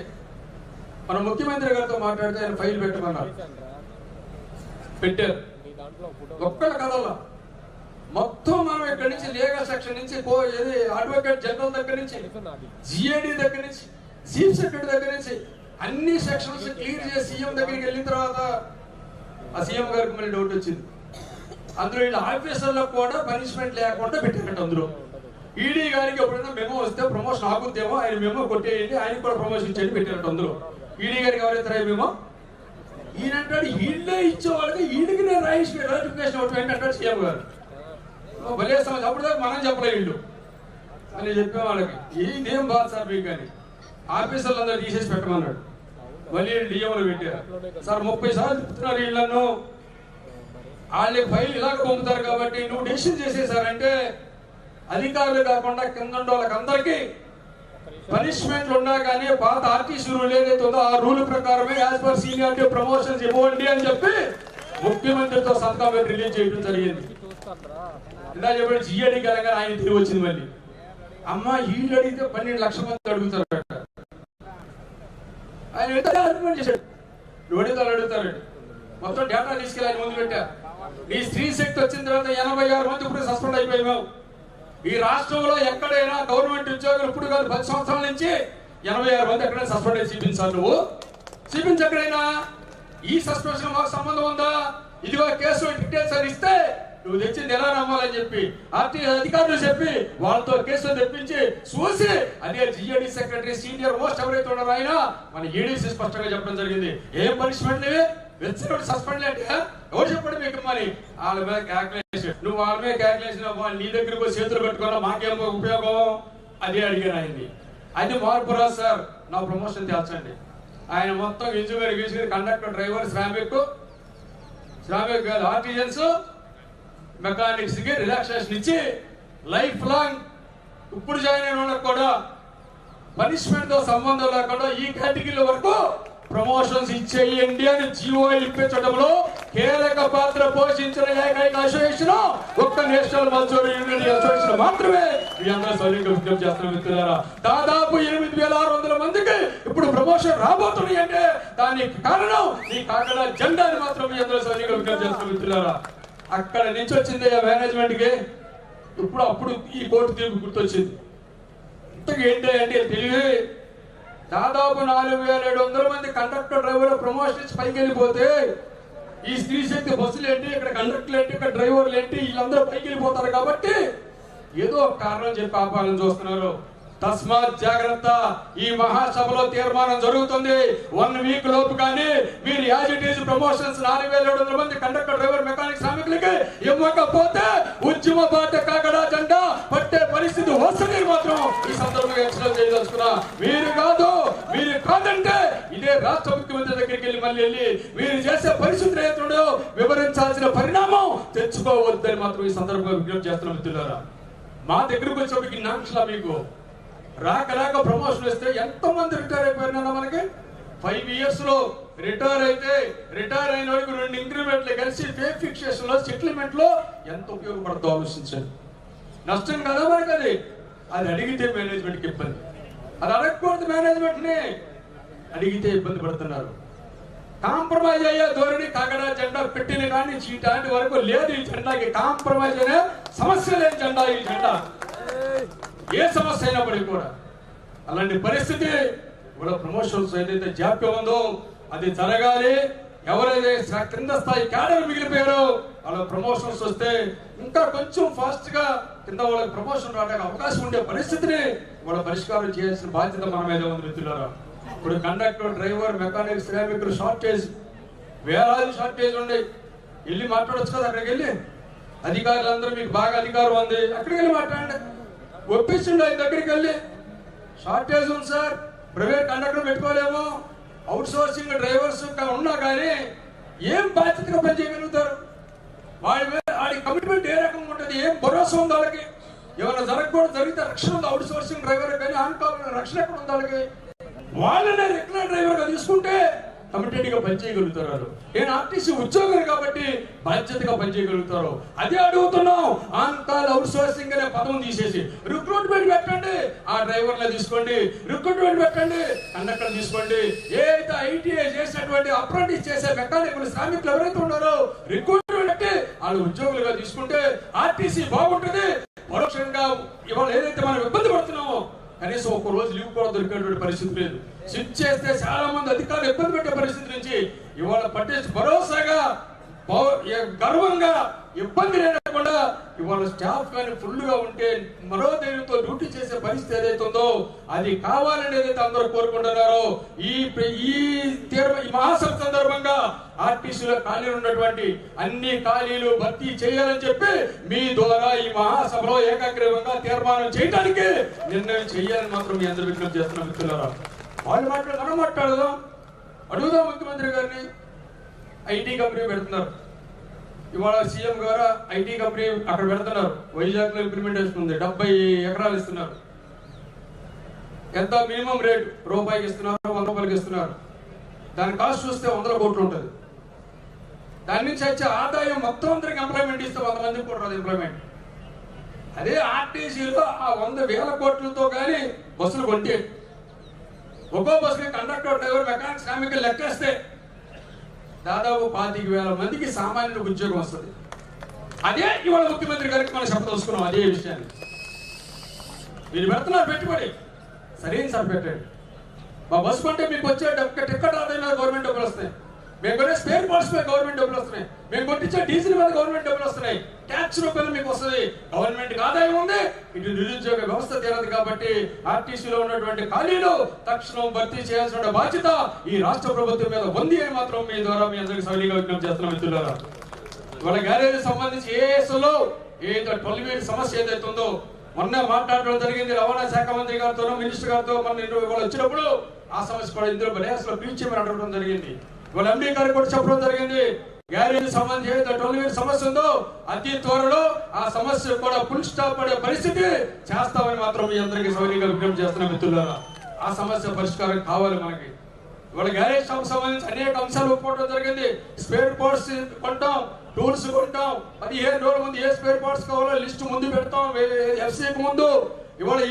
మన ముఖ్యమంత్రి గారితో మాట్లాడితే ఆయన ఫైల్ పెట్టమన్నారు, పెట్టారు. ఒక్కళ్ళ కదల్లా మొత్తం మనం ఇక్కడి నుంచి లీగల్ సెక్షన్ నుంచి అడ్వకేట్ జనరల్ దగ్గర నుంచి జిఏడి దగ్గర నుంచి చీఫ్ సెక్రటరీ దగ్గర నుంచి అన్ని సెక్షన్స్ క్లియర్ చేసి సీఎం దగ్గరికి వెళ్ళిన తర్వాత ఆ సీఎం గారికి మళ్ళీ డౌట్ వచ్చింది. అందులో వీళ్ళ ఆఫీసర్లకు కూడా పనిష్మెంట్ లేకుండా పెట్టారంట. అందులో ఈడీ గారికి ఎప్పుడైనా మెమో వస్తే ప్రమోషన్ ఆగుద్దేమో, ఆయన మెమో కొట్టేయండి, ఆయనకు కూడా ప్రమోషన్ ఇచ్చేయండి పెట్టారంట. అందులో ఈడీ గారికి ఎవరైతే మెమో ఈయన అంటాడు వీళ్ళే ఇచ్చేవాళ్ళకి వీళ్ళకి నేను నోటిఫికేషన్ ఒకటి ఏంటంటాడు సీఎం గారు. భలే సమస్య. అప్పుడు దాకా మనం చెప్పలే వీళ్ళు అని చెప్పే వాళ్ళకి ఇదేం బాధ సార్ మీకు అని ఆఫీసర్లు అందరూ తీసేసి పెట్టమన్నాడు. మళ్ళీ డిఎంలు పెట్టారు. సార్ 30 సార్లు చెప్తున్నారు వీళ్ళను, వాళ్ళకి ఫైల్ ఇలాగ పంపుతారు కాబట్టి నువ్వు డెసిషన్ చేసేసారంటే అధికారులు కాకుండా కింద ఉండే వాళ్ళకి అందరికీ పనిష్మెంట్లు ఉన్నా కానీ పాత ఆర్టీసీ రూల్ ఏదైతే ఉందో ఆ రూల్ ప్రకారమే యాజ్ పర్ సీనియారిటీ ప్రమోషన్స్ ఇవ్వండి అని చెప్పి ముఖ్యమంత్రితో సంతకం పెట్టి రిలీజ్ చేయడం జరిగింది. ఇలా చెప్పండి జిఏడి కలగా ఆయన తిరిగి వచ్చింది. మళ్ళీ అమ్మ వీళ్ళు అడిగితే 12 లక్షల మంది అడుగుతారు. ఆయన ఆర్గ్యుమెంట్ చేశాడు. నువ్వు అడుగుతారు మొత్తం డేటా తీసుకెళ్ళి ఆయన ముందు పెట్టా. ఈ స్త్రీ శక్తి వచ్చిన తర్వాత 86 మంది ఇప్పుడు సస్పెండ్ అయిపోయాము. ఈ రాష్ట్రంలో ఎక్కడైనా గవర్నమెంట్ ఉద్యోగులు ఇప్పుడు కాదు 10 సంవత్సరాల నుంచి 86 మంది ఎక్కడైనా సస్పెండ్ అయ్యి చూపించాలి. నువ్వు చూపించి ఎక్కడైనా ఈ సస్పెన్షన్ మాకు సంబంధం ఉందా, ఇదిగో కేసు డీటెయిల్స్ అని ఇస్తే నువ్వు తెచ్చింది ఎలా నమ్మాలని చెప్పి ఆర్టీసీ అధికారులు చెప్పి వాళ్ళతో కేసులు తెప్పించి చూసి అదే జిఏడి సెక్రటరీ సీనియర్ మోస్ట్ ఎవరైతే ఉన్నారో ఆయన మన ఈడీసీ స్పష్టంగా చెప్పడం జరిగింది. ఏం పనిష్మెంట్ లేవి, వెచ్చినప్పుడు సస్పెండ్ అంటే ఎవరు చెప్పండి మీకు మరి వాళ్ళ మీద క్యాల్కులేషన్. నువ్వు వాళ్ళ మీద క్యాల్కులేషన్ వాళ్ళు నీ దగ్గరకు చేతులు పెట్టుకోవాలా మాకేం ఉపయోగం అదే అడిగాను ఆయన్ని. అది మార్పు రాదు సార్, నా ప్రమోషన్ తేల్చండి. ఆయన మొత్తం ఇంజనీర్ గీజుగారు కండక్టర్ డ్రైవర్ శ్రామిక్ కాదు ఆర్టిజన్స్ మెకానిక్స్ కి రిలాక్సేషన్ ఇచ్చి లైఫ్ లాంగ్ ఇప్పుడు జాయిన్ అయిన వాళ్ళకి కూడా పనిష్మెంట్ తో సంబంధం లేకుండా ఈ కేటగిరీ వరకు ప్రమోషన్స్ ఇచ్చేయండి అని జీవో ఇప్పించడంలో కీలక పాత్ర పోషించిన ఏకైక అసోసియేషన్ ఒక్క నేషనల్ మజ్దూర్ యూనియన్ అసోసియేషన్ మాత్రమే. మీ అందరూ సౌకర్యంగా విజ్ఞప్తి చేస్తున్న మిత్రులారా, దాదాపు 8600 మందికి ఇప్పుడు ప్రమోషన్ రాబోతున్నాయి అంటే దానికి కారణం ఈ కాకినాడ జెండాని మాత్రం మీ అందరూ సౌకర్యంగా విజ్ఞప్తి చేస్తున్న మిత్రులారా. అక్కడ నుంచి వచ్చింది మేనేజ్మెంట్ కి అప్పుడు ఈ కోర్టు తీర్పు గుర్తొచ్చింది. ఇంతకు ఏంటి అంటే తెలివి దాదాపు 4700 మంది కండక్టర్ డ్రైవర్లు ప్రమోషన్ ఇచ్చి పైకి వెళ్ళిపోతే ఈ స్త్రీ శక్తి బస్సులు ఏంటి, ఇక్కడ కండక్టర్లు ఏంటి, ఇక్కడ డ్రైవర్లు ఏంటి, వీళ్ళందరూ పైకి వెళ్ళిపోతారు కాబట్టి ఏదో ఒక కారణం చెప్పి ఆపాలని చూస్తున్నారు. తస్మాత్ జాగ్రత్త. ఈ మహాసభలో తీర్మానం జరుగుతుంది 1 వీక్ లోపు కానీ మీరు యాజ్ ఇట్ ఈజ్ ప్రమోషన్స్ 4700 మంది కండక్టర్ డ్రైవర్ మెకానిక్ శ్రామికులకి ఇవ్వకపోతే ఉద్యమ బాట కాకడా జెండా పట్టే పరిస్థితి వస్తుంది మాత్రం ఈ సందర్భంగా హెచ్చరిక చేయదలుచుకున్నా. మీరు కాదంటే ఇదే రాష్ట్ర ముఖ్యమంత్రి దగ్గరికి వెళ్ళి మీరు చేసే పరిస్థితులు ఏదో వివరించాల్సిన పరిణామం తెచ్చుకోవద్దని మాత్రం ఈ సందర్భంగా విజ్ఞప్తి చేస్తున్న మిత్రులారా. మా దగ్గరకు వచ్చేప్పటికి నాక్షలా మీకు రాక ప్రమోషన్ ఇస్తే ఎంతో మంది రిటైర్ అయిపోయినా మనకి 5 ఇయర్స్ లో రిటైర్ అయిన వరకు 2 ఇంక్రిమెంట్లు కలిసి పే ఫిక్సేషన్ లో సెటిల్మెంట్ లో ఎంత ఉపయోగపడుతుందో ఆలోచించండి. నష్టం కదా మనకి అది అడిగితే మేనేజ్మెంట్ కి ఇబ్బంది, అది అడగకూడదు. మేనేజ్మెంట్ ని అడిగితే ఇబ్బంది పడుతున్నారు. కాంప్రమైజ్ అయ్యే ధోరణి కాకడా జెండా పెట్టిన కానీ చీటాంటి వరకు లేదు. ఈ జెండాకి కాంప్రమైజ్ అనే సమస్య లేని జెండా ఈ జెండా. ఏ సమస్య అయినప్పటికీ కూడా అలాంటి పరిస్థితి కూడా ప్రమోషన్స్ ఏదైతే జాప్యం ఉందో అది జరగాలి. ఎవరైతే కింద స్థాయి క్యాడర్ మిగిలిపోయారో వాళ్ళ ప్రమోషన్స్ వస్తే ఇంకా కొంచెం ఫాస్ట్ గా కింద వాళ్ళకి ప్రమోషన్ రావడానికి అవకాశం ఉండే పరిస్థితిని వాళ్ళ పరిష్కారం చేయాల్సిన బాధ్యత మన మీద ఉంది మిత్రులారా. ఇప్పుడు కండక్టర్ డ్రైవర్ మెకానిక్ శ్రామికులు షార్టేజ్, వేలాది షార్టేజ్ ఉండే. వెళ్ళి మాట్లాడొచ్చు కదా, అక్కడికి వెళ్ళి అధికారులందరూ మీకు బాగా అధికారం ఉంది అక్కడికి వెళ్ళి మాట్లాడండి. ఒప్పించండి ఆయన దగ్గరికి వెళ్ళి, షార్టేజ్ ఉంది సార్, ప్రైవేట్ కండక్టర్ పెట్టుకోలేము, అవుట్ సోర్సింగ్ డ్రైవర్స్ ఉన్నా కానీ ఏం బాధ్యతగా పనిచేయగలుగుతారు? వాడి కమిట్మెంట్ ఏ రకంగా ఉంటుంది, ఏం భరోసా ఉంది వాళ్ళకి? ఏమైనా జరగకూడదు, జరిగితే రక్షణ ఉంది అవుట్ సోర్సింగ్ డ్రైవర్ కానీ ఆన్ కాల్ రక్షణ ఎక్కడ ఉంది వాళ్ళకి? వాళ్ళనే రెగ్యులర్ డ్రైవర్ గా తీసుకుంటే కమిటెడ్ గా పనిచేయగలుగుతారు. నేను ఆర్టీసీ ఉద్యోగులు కాబట్టి బాధ్యతగా పనిచేయగలుగుతారు. అదే అడుగుతున్నాం. ఆన్ కాల్ అవుట్ సోర్సింగ్ అనే పదం తీసేసి రిక్రూట్మెంట్ పెట్టండి, ఆ డ్రైవర్లు తీసుకోండి, రిక్రూట్మెంట్ పెట్టండి, కండక్టర్ తీసుకోండి. ఏదైతే ఐటీఐ చేసినటువంటి అప్రెంటిస్ చేసే మెకానికులు శ్రామికులు ఎవరైతే ఉన్నారో రిక్రూట్మెంట్ పెట్టి వాళ్ళు ఉద్యోగులుగా తీసుకుంటే ఆర్టీసీ బాగుంటుంది. పరోక్షంగా ఇవాళ ఏదైతే మనం ఇబ్బంది పడుతున్నామో కనీసం ఒక రోజు లీవ్ కూడా దొరికేటువంటి పరిస్థితి లేదు. స్విచ్ చేస్తే చాలా మంది అధికారులు ఇబ్బంది పెట్టే పరిస్థితి నుంచి ఇవాళ పట్టేసి భరోసాగా గర్వంగా ఇబ్బంది లేకుండా ఇవాళ స్టాఫ్ కానీ ఫుల్గా ఉంటే మరో ధైర్యంతో డ్యూటీ చేసే పరిస్థితి ఏదైతుందో అది కావాలని ఏదైతే అందరూ కోరుకుంటున్నారో ఈ మహాసభ సందర్భంగా ఆర్టీసీలో ఖాళీలు ఉన్నటువంటి అన్ని ఖాళీలు భర్తీ చేయాలని చెప్పి మీ ద్వారా ఈ మహాసభలో ఏకాగ్రీవంగా తీర్మానం చేయడానికి నిర్ణయం చేయాలని మాత్రం మీ అందరూ విజ్ఞప్తి చేస్తున్న మిత్రులారా. వాళ్ళు మనం మాట్లాడదాం, అడుగుదాం ముఖ్యమంత్రి గారిని. ఐటీ కంపెనీ పెడుతున్నారు, ఇవాళ సీఎం గారు ఐటీ కంపెనీ అక్కడ పెడుతున్నారు. వైజాగ్ లో ఇంప్లిమెంటేషన్ ఉంది, 70 ఎకరాలు ఇస్తున్నారు. ఎంత మినిమం రేట్ రూపాయికి ఇస్తున్నారు, 100 రూపాయలకి ఇస్తున్నారు. దాని కాస్ట్ చూస్తే 100 కోట్లు ఉంటుంది. దాని నుంచి వచ్చే ఆదాయం మొత్తం అందరికి ఎంప్లాయ్మెంట్ ఇస్తే 100 మందికి కూడా రాదు ఎంప్లాయ్మెంట్. అదే ఆర్టీసీలో ఆ 100,000 కోట్లతో కానీ బస్సులు కొంటే ఒక్కో బస్సుకి కండక్టర్, డ్రైవర్, మెకానిక్, శ్రామికులు లెక్కేస్తే దాదాపు 25,000 మందికి సామాన్యులకు ఉద్యోగం వస్తుంది. అదే ఇవాళ ముఖ్యమంత్రి గారికి మనం చెప్పదలుచుకున్నాం. అదే విషయాన్ని మీరు పెడుతున్నారు పెట్టుబడి సరైన సార్ పెట్టండి. మా బస్సు కొంటే మీకు వచ్చే టికెట్ ఆదాయం మీద గవర్నమెంట్ డబ్బులు వస్తాయి, మేము కొనే స్పేర్ పార్ట్స్ మీద గవర్నమెంట్ డబ్బులు వస్తున్నాయి, మేము కొట్టించే డీజిల్ మీద గవర్నమెంట్ డబ్బులు వస్తున్నాయి, ట్యాక్స్ రూపాయలు మీకు వస్తుంది. గవర్నమెంట్ ఆదాయం ఉంది, ఇటు నిరుద్యోగ వ్యవస్థ తీరదు. కాబట్టి ఆర్టీసీలో ఉన్నటువంటి ఖాళీలు తక్షణం భర్తీ చేయాల్సిన బాధ్యత ఈ రాష్ట్ర ప్రభుత్వం మీద ఉంది అని మాత్రం మీ ద్వారా మీ అందరికి సవినీయంగా విజ్ఞప్తి చేస్తున్నాం మిత్రులారా. ఇవాళ గ్యారేజ్ సంబంధించి ఏఎస్లో ఏదో 12 వీల్ సమస్య ఏదైతే ఉందో మొన్న మాట్లాడడం జరిగింది రవాణా శాఖ మంత్రి గారితో, మినిస్టర్ గారితో. మన ఇవాళ వచ్చినప్పుడు ఆ సమస్య కూడా ఇందులో బలేస్లో పీల్చేమని అడగడం జరిగింది. ఇవాళ ఎండీ గారికి కూడా చెప్పడం జరిగింది. గ్యారేజ్ సంబంధించి 12 వీల్ సమస్య ఉందో అతి త్వరలో ఆ సమస్య కూడా ఫుల్ స్టాప్ పడే పరిస్థితి చేస్తామని మాత్రం మీ అందరికీ సౌకర్యంగా విజ్ఞప్తి చేస్తున్న మిత్రులారా. ఆ సమస్య పరిష్కారం కావాలి మనకి. ఇవాళ గ్యారేజ్ షాప్ సంబంధించి అనేక అంశాలు ఒప్పుకోవడం జరిగింది. స్పేర్ పార్ట్స్ కొంటాం, టూల్స్ కొంటాం, 15 రోజుల ముందు ఏ స్పేర్ పార్ట్స్ కావాలో లిస్ట్ ముందు పెడతాం ఎఫ్సీకి ముందు. ఇవాళ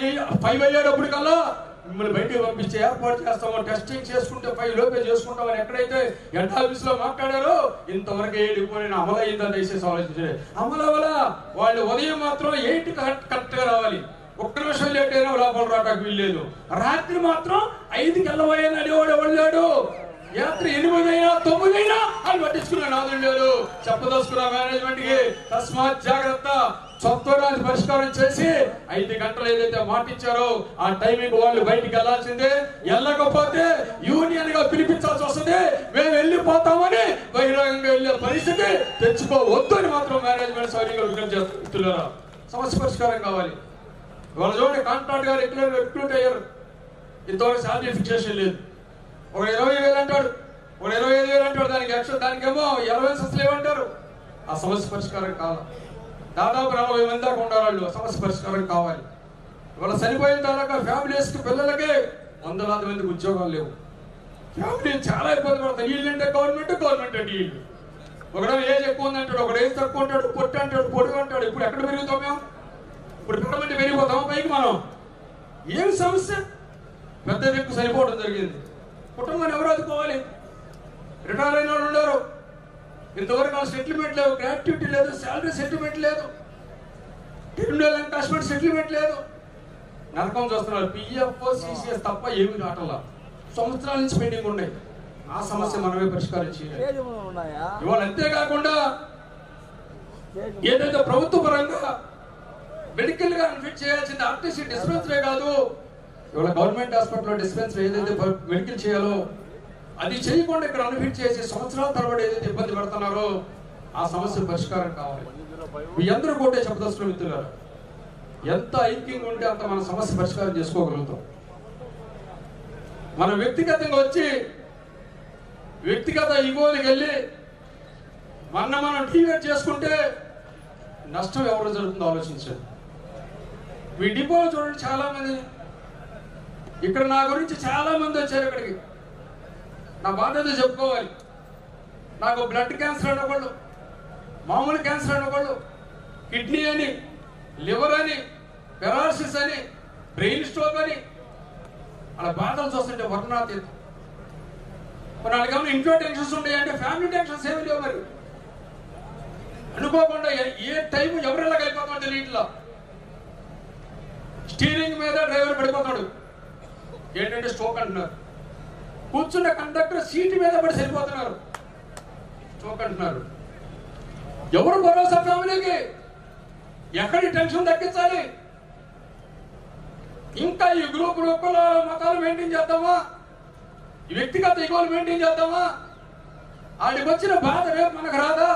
5 అయ్యేటప్పటికల్లా మిమ్మల్ని బయటకు పంపించి ఏర్పాటు చేస్తాము, టెస్టింగ్ చేసుకుంటే 5 లోపే చేసుకుంటామని ఎక్కడైతే హెడ్ ఆఫీస్ లో మాట్లాడారో ఇంతవరకు 7 అమలు అయిందా దయచేసి ఆలోచించండి. అమలు వల్ల వాళ్ళు ఉదయం మాత్రం 8 కరెక్ట్ గా రావాలి, 1 నిమిషం లేట్ అయినా లోపల రావడానికి వీల్లేదు. రాత్రి మాత్రం 5కి వెళ్ళబోయని అడివాడు ఎవడు లేడు. రాత్రి 8 అయినా 9 అయినా అని పట్టించుకున్న నాదులు లేడు. చెప్పదలుచుకున్న మేనేజ్మెంట్ కి తస్మాత్ జాగ్రత్త. సత్వరాన్ని పరిష్కారం చేసి 5 గంటలు ఏదైతే మాట ఇచ్చారో ఆ టైమింగ్ వాళ్ళు బయటికి వెళ్లాల్సిందే. వెళ్ళకపోతే యూనియన్ గా పిలిపించాల్సి వస్తుంది. మేము వెళ్ళిపోతామని బహిరంగంగా వెళ్ళే పరిస్థితి తెచ్చుకోవద్దు అని మాత్రం మేనేజ్మెంట్ సౌకర్యంగా విజ్ఞప్తి చేస్తున్నారా. సమస్య పరిష్కారం కావాలి. వాళ్ళు చూడండి, కాంట్రాక్ట్ గారు రిక్రూట్ అయ్యారు, ఇంతవరకు శాలరీ ఫిక్సేషన్ లేదు. ఒక 20,000 అంటాడు, ఒక 25,000 అంటాడు. దానికి దానికేమో 20 లేవంటారు. ఆ సమస్య పరిష్కారం కావాలి. దాదాపు 40 మంది దాకా ఉండాలి వాళ్ళు. సమస్య పరిష్కారం కావాలి. ఇవాళ చనిపోయిన దాకా ఫ్యామిలీస్ కి పిల్లలకి 100,000 మందికి ఉద్యోగాలు లేవు. ఫ్యామిలీ చాలా ఇబ్బంది పడతాయి. వీళ్ళు అంటే గవర్నమెంట్ అంటే వీళ్ళు. ఒకడో ఏజ్ ఎక్కువ ఉందంటాడు, ఒకడు ఏజ్ తక్కువ ఉంటాడు, పొట్టి అంటాడు, పొడుగు అంటాడు. ఇప్పుడు ఎక్కడ పెరుగుతాం మేము? ఇప్పుడు పిల్లమంటే పెరిగిపోతాం పైకి మనం. ఏం సమస్య? పెద్ద దిక్కు సరిపోవడం జరిగింది. కుటుంబాన్ని ఎవరు ఆదుకోవాలి? రిటైర్ అయిన వాళ్ళు ఉన్నారు, ఇంతవరకు ఆ సెటిల్మెంట్ లేవు, గ్రాట్యుటీ లేదు, శాలరీ సెటిల్మెంట్ లేదు, క్రిమినల్ ఎంకాష్మెంట్ సెటిల్మెంట్ లేదు. నరకం చూస్తున్నారు. పిఎఫ్, సిసిఎస్ తప్ప ఏమి రావట్లా. సంవత్సరాల నుంచి పెండింగ్ ఉన్నాయి. ఆ సమస్య మనమే పరిష్కారం చేయాలి. ఇవాళ అంతేకాకుండా ఏదైతే ప్రభుత్వ పరంగా మెడికల్ గా ఫిట్ చేయాల్సింది ఆర్టీసీ డిస్పెన్సరీ కాదు. ఇవాళ గవర్నమెంట్ హాస్పిటల్లో డిస్పెన్సరీ ఏదైతే మెడికల్ చేయాలో అది చేయకుండా ఇక్కడ అన్ఫిట్ చేసి సంవత్సరాల తరబడి ఏదైతే ఇబ్బంది పడుతున్నారో ఆ సమస్య పరిష్కారం కావాలి. మీ అందరూ కూడా చెప్పదలుచుకున్న మిత్రులారా, ఎంత ఐక్యంగా ఉంటే అంత మన సమస్య పరిష్కారం చేసుకోగలుగుతాం. మనం వ్యక్తిగతంగా వచ్చి వ్యక్తిగత ఇగోకి వెళ్ళి మనం డివేట్ చేసుకుంటే నష్టం ఎవరు జరుగుతుందో ఆలోచించండి. మీ డిపోలో చూడండి, చాలా మంది ఇక్కడ నా గురించి చాలా మంది వచ్చారు. ఇక్కడికి నా బాధ్యత చెప్పుకోవాలి. నాకు బ్లడ్ క్యాన్సర్ అనకూడదు, మామూలు క్యాన్సర్ అనకూడదు, కిడ్నీ అని, లివర్ అని, పెరాలసిస్ అని, బ్రెయిన్ స్ట్రోక్ అని అలా బాధలు చూస్తుంటే వర్ణాతీతం. మరి వాళ్ళకేమన్నా ఇంట్లో టెన్షన్స్ ఉంటాయంటే ఫ్యామిలీ టెన్షన్స్ ఏమి లేవు. మరి అనుకోకుండా ఏ టైం ఎవరు ఎలా వెళ్ళిపోతాడో తెలియట్లా. స్టీరింగ్ మీద డ్రైవర్ పడిపోతాడు, ఏంటంటే స్ట్రోక్ అంటున్నారు. కూర్చున్న కండక్టర్ సీటు మీద పడి సరిపోతున్నారు, స్ట్రోక్ అంటున్నారు. ఎవరు భరోసా ఫ్యామిలీకి? ఎక్కడి టెన్షన్ తగ్గించాలి? ఇంకా ఈ గ్రూపుల మతాలు మెయింటైన్ చేద్దామా? ఈ వ్యక్తిగత ఈగోలు మెయింటైన్ చేద్దామా? ఆడికి వచ్చిన బాధ రేపు మనకు రాదా?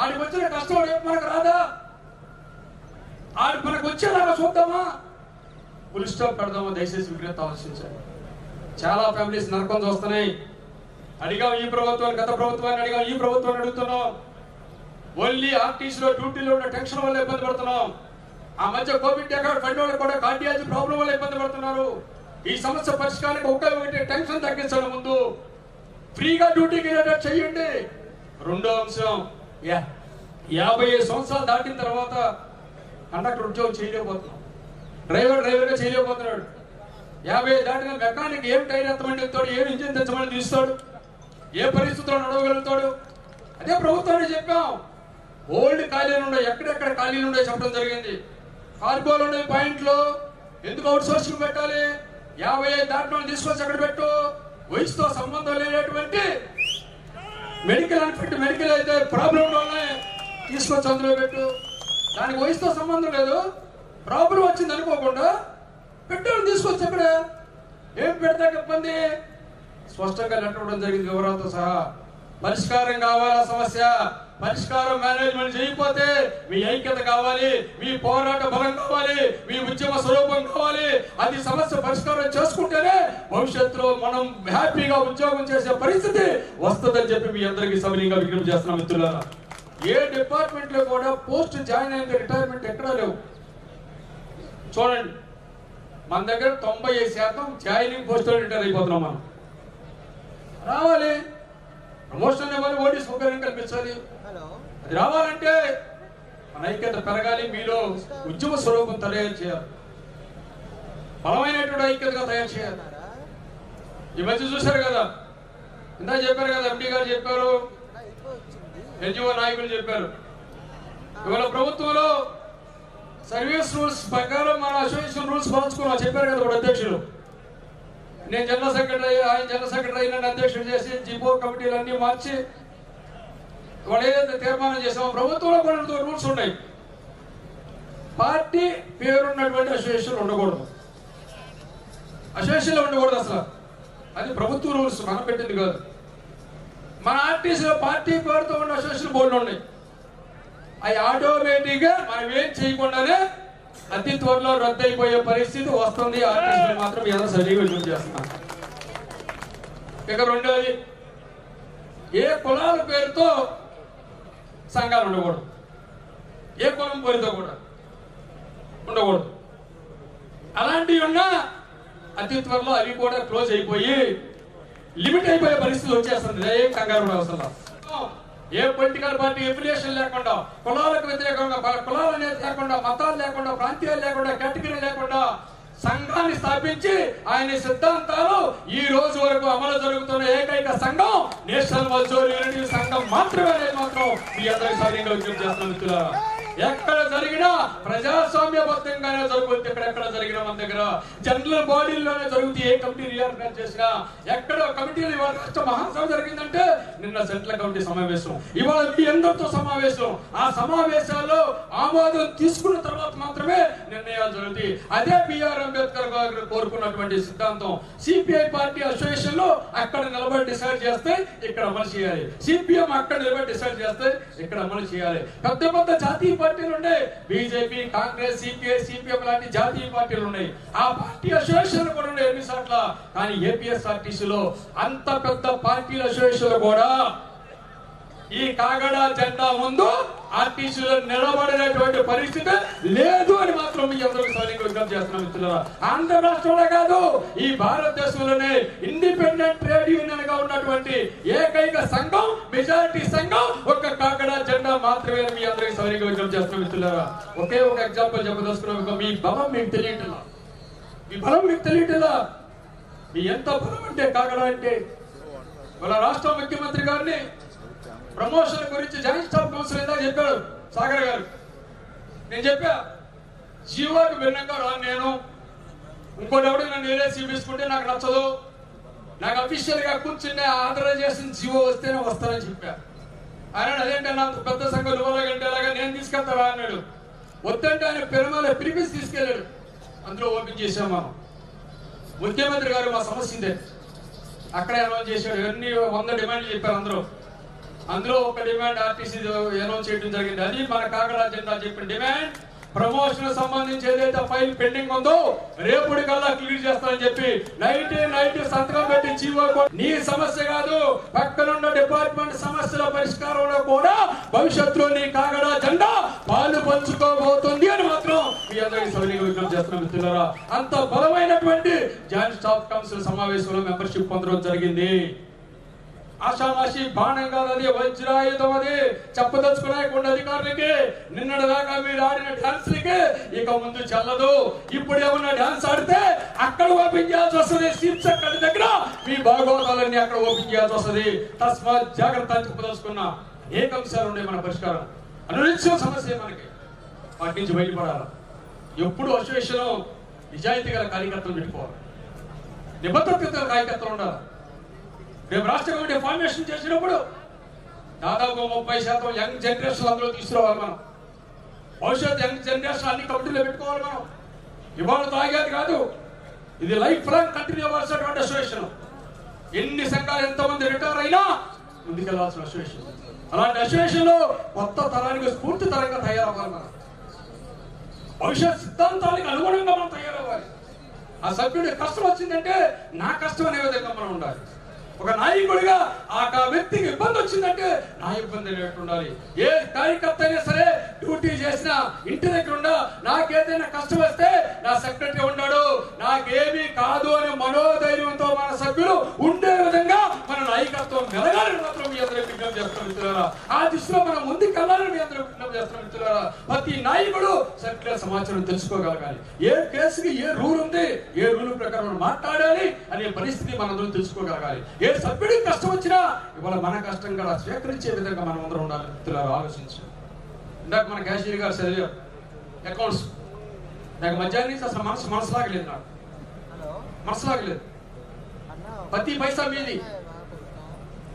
ఆడికి వచ్చిన కష్టం రేపు మనకు రాదా? ఆడి మనకు వచ్చేలాగా చూద్దామా? ఫుల్ స్టాప్ పెడదామా? దయచేసి విగ్రహత ఆలోచించాలి. చాలా ఫ్యామిలీస్ నరకం చూస్తున్నాయి. అడిగాం ఈ ప్రభుత్వాన్ని, గత ప్రభుత్వాన్ని అడిగాం, ఈ ప్రభుత్వాన్ని అడుగుతున్నాం. ఓన్లీ ఆర్టీసీలో డ్యూటీలో ఉన్న టెన్షన్ వల్ల ఇబ్బంది పడుతున్నాం. ఆ మధ్య కోవిడ్ ఫండ్ వాళ్ళు కూడా కార్డియాలజీ ప్రాబ్లం వల్ల ఇబ్బంది పడుతున్నారు. ఈ సమస్య పరిష్కారానికి ఒకటి టెన్షన్ తగ్గించడం, ముందు ఫ్రీగా డ్యూటీకి వెళ్ళేటట్టు చెయ్యండి. రెండో అంశం, 55 సంవత్సరాలు దాటిన తర్వాత కండక్టర్ ఉద్యోగం చేయలేకపోతున్నాం, డ్రైవర్గా చేయలేకపోతున్నాడు. 50 దాటిన మెకానిక్ ఏం టైర్ ఎత్తమని చెప్తాడు, ఏం ఇంజిన్ తెచ్చమని తీస్తాడు, ఏ పరిస్థితుల్లో నడవగలుగుతాడు? అదే ప్రభుత్వాన్ని చెప్పాం. ఓల్డ్ ఖాళీలు ఉన్నాయి, ఎక్కడెక్కడ ఖాళీలు ఉన్నాయి చెప్పడం జరిగింది. కార్గోలు ఉన్నాయి పాయింట్లు, ఎందుకు అవుట్ సోర్సింగ్ పెట్టాలి? 55 దాటిన తీసుకొచ్చి అక్కడ పెట్టు. వయసుతో సంబంధం లేనటువంటి మెడికల్ అయితే ప్రాబ్లం ఉన్నాయి, తీసుకొచ్చి అందులో పెట్టు. దానికి వయసుతో సంబంధం లేదు, ప్రాబ్లం వచ్చింది అనుకోకుండా పెట్టాలని తీసుకొచ్చి అక్కడ ఏం పెడతా ఇబ్బంది? స్పష్టంగా లెటర్ ఇవ్వడం జరిగింది వివరాలతో సహా. పరిష్కారం కావాలా సమస్య? పరిష్కారం మేనేజ్మెంట్ చేయకపోతే మీ ఐక్యత కావాలి, మీ పోరాట బలం కావాలి, మీ ఉద్యమ స్వరూపం కావాలి. అది సమస్య పరిష్కారం చేసుకుంటేనే భవిష్యత్తులో మనం హ్యాపీగా ఉద్యోగం చేసే పరిస్థితి వస్తుందని చెప్పి మీ అందరికీ సవినీయంగా విజ్ఞప్తి చేస్తున్నాం. మిత్రులారా, ఏ డిపార్ట్మెంట్ లో కూడా పోస్ట్ జాయిన్ అయిన రిటైర్మెంట్ ఎక్కడా లేవు. చూడండి, మన దగ్గర 95% జాయినింగ్ పోస్ట్ రిటైర్ అయిపోతున్నాం. మనం రావాలి, ప్రమోషన్ ఇవ్వాలి, ఓటీ సౌకర్యం కల్పించాలి. అది రావాలంటే మన ఐక్యత పెరగాలి, మీలో ఉద్యమ స్వరూపం తయారు చేయాలి, బలమైనటువంటి ఐక్యతగా తయారు చేయాలి. ఈ మధ్య చూశారు కదా, ఇందా చెప్పారు కదా, ఎండి గారు చెప్పారు, ఎన్జిఓ నాయకులు చెప్పారు. ఇవాళ ప్రభుత్వంలో సర్వీస్ రూల్స్ ప్రకారం మన అసోసియేషన్ రూల్స్ మార్చుకున్నాం చెప్పారు కదా ఇప్పుడు అధ్యక్షులు. నేను జనరల్ సెక్రటరీ, ఆయన జనరల్ సెక్రటరీ, నన్ను అధ్యక్షుడు చేసి జిపో కమిటీలు అన్ని మార్చి వాళ్ళు ఏదైతే తీర్మానం చేసామో ప్రభుత్వంలో కొన్ని రూల్స్ ఉన్నాయి. పార్టీ పేరున్నటువంటి అసోసియేషన్ ఉండకూడదు, అసోసియేషన్లో ఉండకూడదు అసలు. అది ప్రభుత్వ రూల్స్, మనం పెట్టింది కాదు. మన ఆర్టీసీలో పార్టీ పేరుతో ఉన్న అసోసియేషన్ బోర్డులు ఉన్నాయి. అవి ఆటోమేటిక్గా మనం ఏం చేయకుండానే అతి త్వరలో రద్దు అయిపోయే పరిస్థితి వస్తుంది. ఆర్టీసీ మాత్రం ఏదో సరిగ్గా యూజ్ చేస్తున్నాం. ఇక రెండోది, ఏ కులాల పేరుతో సంఘాలు ఉండకూడదు, ఏ కులం పేరుతో కూడా ఉండకూడదు. అలాంటివి ఉన్నా అతి త్వరలో అవి కూడా క్లోజ్ అయిపోయి లిమిట్ అయిపోయే పరిస్థితి వచ్చేస్తుంది. ఏం కంగారు కూడా అవసరం. ఏ పొలిటికల్ పార్టీ ఎఫిలియేషన్ లేకుండా, కులాలకు వ్యతిరేకంగా, కులాలు అనేది లేకుండా, మతాలు లేకుండా, ప్రాంతీయాలు లేకుండా, కేటగిరీ లేకుండా సంఘాన్ని స్థాపించి ఆయన సిద్ధాంతాలు ఈ రోజు వరకు అమలు జరుగుతున్న ఏకైక సంఘం నేషనల్ మజ్దూర్ యూనిటీ సంఘం మాత్రమే అనేది మాత్రం మీ అందరికీ సరిగ్గా విజ్ఞప్తి చేస్తున్న మిత్రులారా. ఎక్కడ జరిగినా ప్రజాస్వామ్యబద్ధంగానే జరుగుతుంది. ఎక్కడెక్కడ జరిగినా మన దగ్గర జనరల్ బాడీల్లోనే జరుగుతుంది. ఏ కమిటీ రీఆర్గనైజ్ చేసినా, ఎక్కడ కమిటీలు ఇవాళ రాష్ట్ర మహాసభ జరిగిందంటే నిన్న సెంట్రల్ కమిటీ సమావేశం, ఇవాళ మీ అందరితో సమావేశం. ఆ సమావేశాల్లో ఆమోదం తీసుకున్న తర్వాత మాత్రమే నిర్ణయాలు జరుగుతాయి. అదే బిఆర్ అంబేద్కర్ గారు కోరుకున్నటువంటి సిద్ధాంతం. సిపిఐ పార్టీ అసోసియేషన్ లో అక్కడ నిలబడి డిసైడ్ చేస్తే ఇక్కడ అమలు చేయాలి, సిపిఎం అక్కడ నిలబడి డిసైడ్ చేస్తే ఇక్కడ అమలు చేయాలి. పెద్ద పెద్ద జాతీయ పార్టీలు ఉన్నాయి, బీజేపీ, కాంగ్రెస్, సిపిఐ, సిపిఎం లాంటి జాతీయ పార్టీలు ఉన్నాయి. ఆ పార్టీ అసోసియేషన్ కూడా ఉన్నాయి ఎన్నిసార్ల. కానీ ఏపీఎస్ఆర్టీసీలో అంత పెద్ద పార్టీల అసోసియేషన్ కూడా ఈ కాగడ జెండా ముందు ఆర్టీసీలో నిలబడినటువంటి పరిస్థితి లేదు అని మాత్రం మీ అందరికీ సరిగ్గా విజ్ఞప్తి చేస్తున్నాం మిత్రులారా. ఆంధ్ర రాష్ట్రంలో కాదు, ఈ భారతదేశంలోనే ఇండిపెండెంట్ ట్రేడ్ యూనియన్ గా ఉన్నటువంటి ఏకైక సంఘం, మెజారిటీ సంఘం ఒక కాగడ జెండా మాత్రమే మీ అందరికీ సరిగ్గా విజ్ఞప్తి చేస్తున్నాం మిత్రులారా. ఒకే ఒక ఎగ్జాంపుల్ చెప్పదలుచుకున్నాం. మీ బలం మీకు తెలియటలా, మీ బలం మీకు తెలియటలా. మీ ఎంత బలం అంటే కాగడ అంటే వాళ్ళ రాష్ట్ర ముఖ్యమంత్రి గారిని ప్రమోషన్ గురించి జాయింట్ స్టాఫ్ కౌన్సిల్ ఏదో చెప్పాడు సాగర్ గారు. నేను చెప్పా, జీవోకి భిన్నంగా రాను నేను, ఇంకోటి ఎవడు నన్ను ఏలేసి తీసుకుంటే నాకు నచ్చదు, నాకు అఫీషియల్ గా కూర్చుని ఆథరైజ్ చేసిన జీవో వస్తేనే వస్తానని చెప్పా. ఆయన అదేంటన్నా అంత పెద్ద సంఘం నువ్వులాగంటే అలాగా నేను తీసుకెళ్తారా అన్నాడు. వద్దంటే ఆయన పెరుమాల పిలిపించి తీసుకెళ్ళాడు. అందులో ఓపెన్ చేసాం మనం. ముఖ్యమంత్రి గారు మా సమస్య ఇదే అక్కడే అనౌన్స్ చేశాడు. ఎన్ని 100 డిమాండ్లు చెప్పారు. అందులో ఒక డిమాండ్ ఆర్టీసీ అనౌన్స్ చేయడం జరిగింది. అది మన కాకడా జెండా చెప్పిన డిమాండ్. ప్రమోషన్ సంబంధించి ఏదైతే ఫైల్ పెండింగ్ ఉందో రేపటి కల్లా క్లియర్ చేస్తానని చెప్పి నైట్ సంతకం పెట్టి జీవో. నీ సమస్య కాదు, పక్కనున్న డిపార్ట్మెంట్ సమస్యల పరిష్కారంలో కూడా భవిష్యత్తులో నీ కాగడా జెండా పాలు పంచుకోబోతుంది అని మాత్రం మీ అందరికీ సవినీయంగా విజ్ఞప్తి చేస్తున్నాం మిత్రులారా. అంత బలమైనటువంటి జాయింట్ స్టాఫ్ కౌన్సిల్ సమావేశంలో మెంబర్షిప్ పొందడం జరిగింది. ఆషామాషి బాణం కాదు, అది వజ్రాయుధం. అది చెప్పదలుచుకునే కొన్ని అధికారులకి నిన్నటి దాకా మీరు ఆడిన డాన్స్లకి ఇక ముందు చెల్లదు. ఇప్పుడు ఏమన్నా డాన్స్ ఆడితే అక్కడ ఓపెన్ చేయాల్సి వస్తుంది. సీట్స్ అక్కడి దగ్గర మీ భాగవతాలన్నీ అక్కడ ఓపెన్ చేయాల్సి వస్తుంది. తస్మాత్ జాగ్రత్త అని చెప్పదలుచుకున్నా. అనేక అంశాలు ఉన్నాయి మన పరిష్కారం. అనునిత్యం సమస్య మనకి, వాటి నుంచి బయటపడాలి. ఎప్పుడు అసోసియేషన్ నిజాయితీ గల కార్యకర్తలు పెట్టుకోవాలి, నిబద్ధత గల కార్యకర్తలు ఉండాలి. రేపు రాష్ట్ర కమిటీ ఫార్మేషన్ చేసినప్పుడు దాదాపు 30% యంగ్ జనరేషన్ అందులో తీసుకురావాలి మనం. భవిష్యత్ యంగ్ జనరేషన్ అన్ని కమిటీలో పెట్టుకోవాలి మనం. ఇవాళ తాగేది కాదు, ఇది లైఫ్ లాంగ్ కంటిన్యూ అవ్వాల్సినటువంటి అసోసియేషన్. ఎన్ని సంఘాలు ఎంతమంది రిటైర్ అయినా ముందుకెళ్లాల్సిన అసోసియేషన్. అలాంటి అసోసియేషన్ లో కొత్త తరానికి స్ఫూర్తి తరంగా తయారవ్వాలి మనం. భవిష్యత్ సిద్ధాంతానికి అనుగుణంగా మనం తయారవ్వాలి. ఆ సభ్యుడి కష్టం వచ్చిందంటే నా కష్టం అనే విధంగా మనం ఉండాలి. ఒక నాయకుడిగా ఆ వ్యక్తికి ఇబ్బంది వచ్చిందంటే నా ఇబ్బంది లేనట్టు ఉండాలి. ఏ కార్యకర్త అయినా సరే డ్యూటీ చేసినా ఇంటి దగ్గర ఉండా నాకేదైనా కష్టం వస్తే నా సెక్రటరీ ఉన్నాడు, నాకేమీ కాదు అనే మనోధైర్యంతో మన సభ్యులు ఉండే విధంగా మన నాయకత్వం మెలగాలని మాత్రం మీ అందరూ విజ్ఞప్తి చేస్తున్నాం మిత్రులారా. ఆ దిశలో మనం ముందుకు వెళ్ళాలని మీ అందరూ విజ్ఞప్తి చేస్తున్నాం మిత్రులారా. ప్రతి నాయకుడు సర్క్యులర్ సమాచారం తెలుసుకోగలగాలి. ఏ కేసుకి ఏ రూల్ ఉంది, ఏ రూల్ ప్రకారం మాట్లాడాలి అనే పరిస్థితి మనందరూ తెలుసుకోగలగాలి. ఏ సభ్యుడికి కష్టం వచ్చినా ఇవాళ మన కష్టం కూడా స్వీకరించే విధంగా మనం అందరం ఉండాలి మిత్రులారా. ఆలోచించు. ఇందాక మన క్యాషియర్ గారు చదివారు అకౌంట్స్. నాకు మధ్యాహ్నం నుంచి అసలు మనసులాగలేదు, నాకు మనసులాగలేదు. ప్రతి పైసా మీది.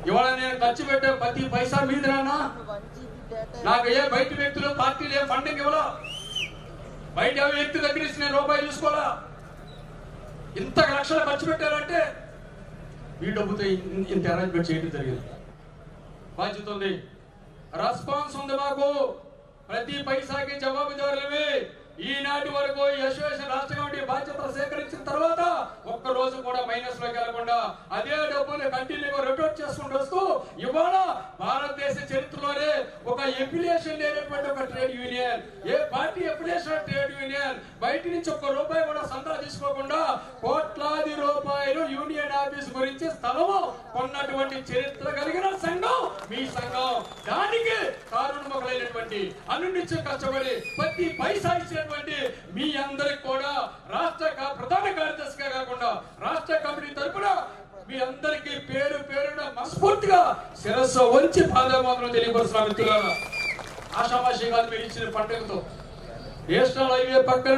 ఇవాళ నేను ఖర్చు పెట్టే ప్రతి పైసా మీది నాన్న. నాకు ఏ బయట వ్యక్తులు పార్టీలు ఏ ఫండింగ్ ఇవ్వాలా, బయట ఏ వ్యక్తి దగ్గర ఇచ్చి నేను రూపాయి చూసుకోవాలా. ఇంత లక్షలు ఖర్చు పెట్టారంటే ఈ డబ్బుతో ఇంత అరేంజ్మెంట్ చేయడం జరిగింది. బాధ్యత ఉంది, రెస్పాన్స్ ఉంది మాకు. ప్రతి పైసాకి జవాబుదారులమే. ఈనాటి వరకు అసోసియేషన్ రాష్ట్ర కమిటీ బాధ్యతలు సేకరించిన తర్వాత ఒక్క రోజు కూడా మైనస్ లోకి వెళ్లకుండా అదే డబ్బులు కంటిన్యూగా రొటేట్ చేసుకుంటూ వస్తూ ఇవాళ భారతదేశ చరిత్రలోనే ఒక ఎఫిలియేషన్ లేనటువంటి ఒక ట్రేడ్ యూనియన్, ఏ పార్టీ ఎఫిలియేషన్ ట్రేడ్ యూనియన్ బయట నుంచి ఒక్క రూపాయి కూడా సందా తీసుకోకుండా కోట్లాది రూపాయలు యూనియన్ ఆఫీస్ గురించి స్థలము కొన్నటువంటి చరిత్ర కలిగిన సంఘం మీ సంఘం. దానికి కారణమొకలైనటువంటి అనునిత్యం కష్టపడి ప్రతి పైసా ఇచ్చిన మీ అందరికి కూడా రాష్ట్ర ప్రధాన కార్యదర్శిగా కాకుండా రాష్ట్ర కమిటీ తరపున మీ అందరికి పేరు పేరున మనస్ఫూర్తిగా శిరస్సు వంచి పాదమాత్రం తెలియపరుస్తున్న మిత్రులారా. ఆషామాషి కాదు, మీరు ఇచ్చిన పండుగతో నేషనల్ హైవే పక్కన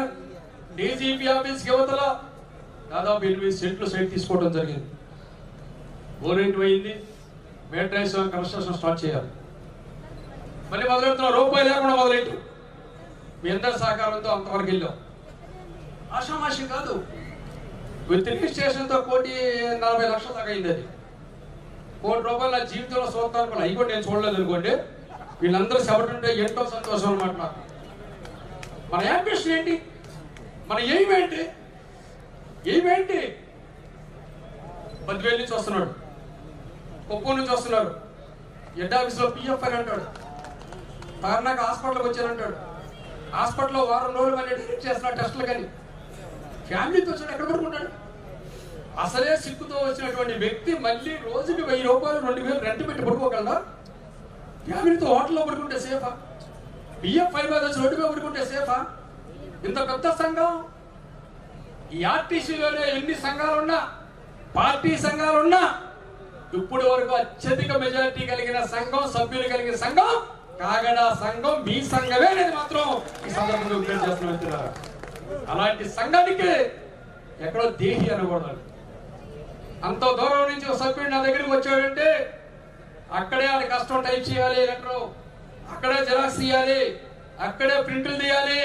డీజీపీ ఆఫీస్ యువతల దాదాపు 8 సెంట్లు సైట్ తీసుకోవడం జరిగింది. బోరేట్ పోయింది, మేట్రైజేషన్ కన్స్ట్రక్షన్ స్టార్ట్ చేయాలి. మళ్ళీ మొదలెడుతున్న రూపాయి లేకుండా మొదలెట్టు. మీ అందరి సహకారంతో అంతవరకు వెళ్ళాం. ఆషామాషి కాదు, విత్ రిజిస్ట్రేషన్తో 1,40,00,000 దాకా అయింది. అది ₹1,00,000 నా జీవితంలో చూస్తాను కూడా. అవి కూడా నేను చూడలేదు అనుకోండి. వీళ్ళందరూ చెప్పటుంటే ఎంతో సంతోషం అనమాట నాకు. మన యాంబిషన్ ఏంటి, మన ఎయిమ్ ఏంటి? 10,000 నుంచి వస్తున్నాడు, కుప్పం నుంచి వస్తున్నాడు, హెడ్ ఆఫీస్లో పిఎఫ్ అని అంటాడు, తారనాక హాస్పిటల్కి వచ్చానంటాడు. హాస్పిటల్లో వారం రోజులు మళ్ళీ డైరెక్ట్ చేస్తున్న టెస్టులు. కానీ ఫ్యామిలీతో వచ్చాడు ఎక్కడ పడుకుంటాడు? అసలే సిక్కుతో వచ్చినటువంటి వ్యక్తి మళ్ళీ రోజుకి ₹1,000 2,000 రెంట్ పెట్టి పడుకోగలరా? ఫ్యామిలీతో హోటల్లో పడుకుంటే సేఫా? బిఎఫ్ 5 వచ్చి రోడ్డు మీద పడుకుంటే సేఫా? ఇంత పెద్ద సంఘం. ఈ ఆర్టీసీలోనే ఎన్ని సంఘాలున్నా, పార్టీ సంఘాలున్నా, ఇప్పుడు వరకు అత్యధిక మెజారిటీ కలిగిన సంఘం, సభ్యులు కలిగిన సంఘం కాగడా సంఘం. మీ సంఘమే అనేది మాత్రం ఈ సందర్భంగా విజ్ఞప్తి చేస్తున్నారు. అలాంటి సంఘానికి ఎక్కడో దేహి అనకూడదు. అంత దూరం నుంచి ఒక సభ్యుడు నా దగ్గరికి వచ్చాడంటే అక్కడే ఆడ కష్టం టైప్ చేయాలి లెటర్, అక్కడే జిరాక్స్ తీయాలి, అక్కడే ప్రింట్లు తీయాలి,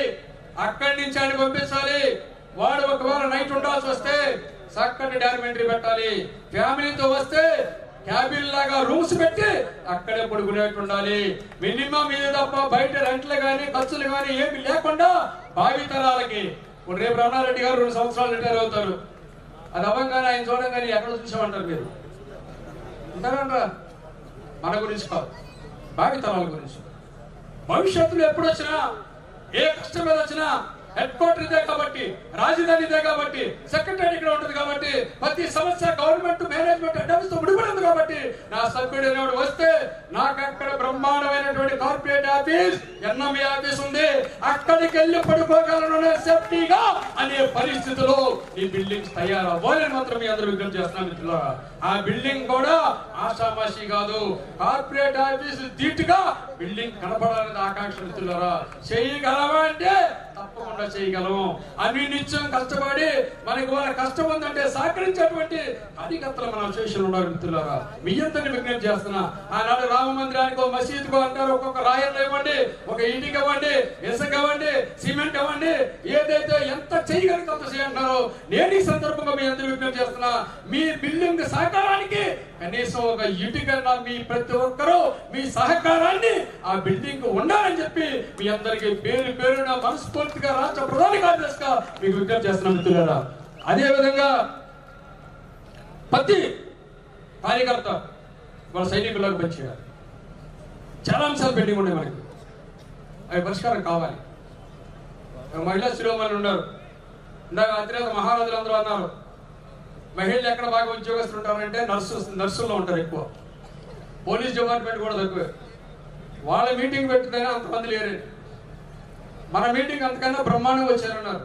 అక్కడి నుంచి ఆయన పంపించాలి. వాడు ఒకవేళ నైట్ ఉండాల్సి వస్తే చక్కటి డాక్యుమెంటరీ పెట్టాలి. ఫ్యామిలీతో వస్తే క్యాబిన్ లాగా రూమ్స్ పెట్టి అక్కడే పడుకునేట్టు ఉండాలి. మినిమం ఇది తప్ప బయట రెంట్లు కానీ ఖర్చులు కానీ ఏమి లేకుండా భావితరాలకి. ఇప్పుడు రేపు రమణారెడ్డి గారు 2 సంవత్సరాలు రిటైర్ అవుతారు. అది అవ్వగానే ఆయన చూడంగానే ఎక్కడ చూసామంటారు మీరు? అంటారా? మన గురించి కాదు, భావితరాల గురించి. భవిష్యత్తులో ఎప్పుడు వచ్చినా ఏ కష్టం మీద వచ్చినా హెడ్ క్వార్టర్ ఇదే కాబట్టి, రాజధాని ఇదే కాబట్టి, సెక్రటరీ ఇక్కడ ఉంటుంది కాబట్టి, ప్రతి సమస్య గవర్నమెంట్ మేనేజ్మెంట్ అడ్డాస్ తో ముడిపడి ఉంది కాబట్టి, నా సభ్యుడు అనేవాడు వస్తే నాకు అక్కడ బ్రహ్మాండమైనటువంటి కార్పొరేట్ ఆఫీస్, ఎన్ఎంఈ ఆఫీస్ ఉంది, అక్కడికి వెళ్ళి పడుకోగలను సేఫ్టీగా అనే పరిస్థితిలో ఈ బిల్డింగ్స్ తయారవ్వాలని మాత్రం మీ అందరూ విజ్ఞప్తి చేస్తున్నాం మిత్రులారా. ఆ బిల్డింగ్ కూడా ఆషామాషి కాదు, కార్పొరేట్ ఆఫీస్ ధీటుగా బిల్డింగ్ కనపడాలని ఆకాంక్ష మిత్రులారా. చేయగలవా అంటే తప్పకుండా చేయగలము. అన్ని నిత్యం కష్టపడి మనకి వాళ్ళ కష్టం ఉందంటే సహకరించేటువంటి కార్యకర్తలు మన అసోసియేషన్ ఉన్నారు మిత్రులారా. మీ అందరిని విజ్ఞప్తి చేస్తున్నా. ఆనాడు రామ మందిరానికి ఒక మసీదుకు అంటారు, ఒక్కొక్క రాయలు ఇవ్వండి, ఒక ఇంటికి ఇవ్వండి, ఇసుక ఇవ్వండి, సిమెంట్ ఇవ్వండి, ఏదైతే ఎంత చేయగలిగితే అంత చేయంటారో నేను ఈ సందర్భంగా మీ అందరూ విజ్ఞప్తి చేస్తున్నా. మీ బిల్డింగ్ సహకారానికి కనీసం ఒక ఇటుకన్నా మీ ప్రతి ఒక్కరూ మీ సహకారాన్ని ఆ బిల్డింగ్ ఉండాలని చెప్పి మీ అందరికి పేరు పేరున మనస్ఫూర్తిగా రాష్ట్ర ప్రధాన కార్యదర్శిగా మీకు విజ్ఞప్తి చేస్తున్నాం మిత్రులారా. అదే విధంగా ప్రతి కార్యకర్త వాళ్ళ సైనికులకు పనిచేయాలి. చాలా అంశాలు పెండింగ్ ఉన్నాయి మనకి, అవి పరిష్కారం కావాలి. మహిళా శిరోమణులు ఉన్నారు, ఇందాక అతిరేక మహారాజులు అందరూ అన్నారు. మహిళలు ఎక్కడ బాగా ఉద్యోగస్తులు ఉంటారంటే నర్సుల్లో ఉంటారు ఎక్కువ. పోలీస్ డిపార్ట్మెంట్ కూడా తక్కువే. వాళ్ళ మీటింగ్ పెట్టితేనే అంతమంది లేరే. మన మీటింగ్ అంతకన్నా బ్రహ్మాండంగా వచ్చారన్నారు.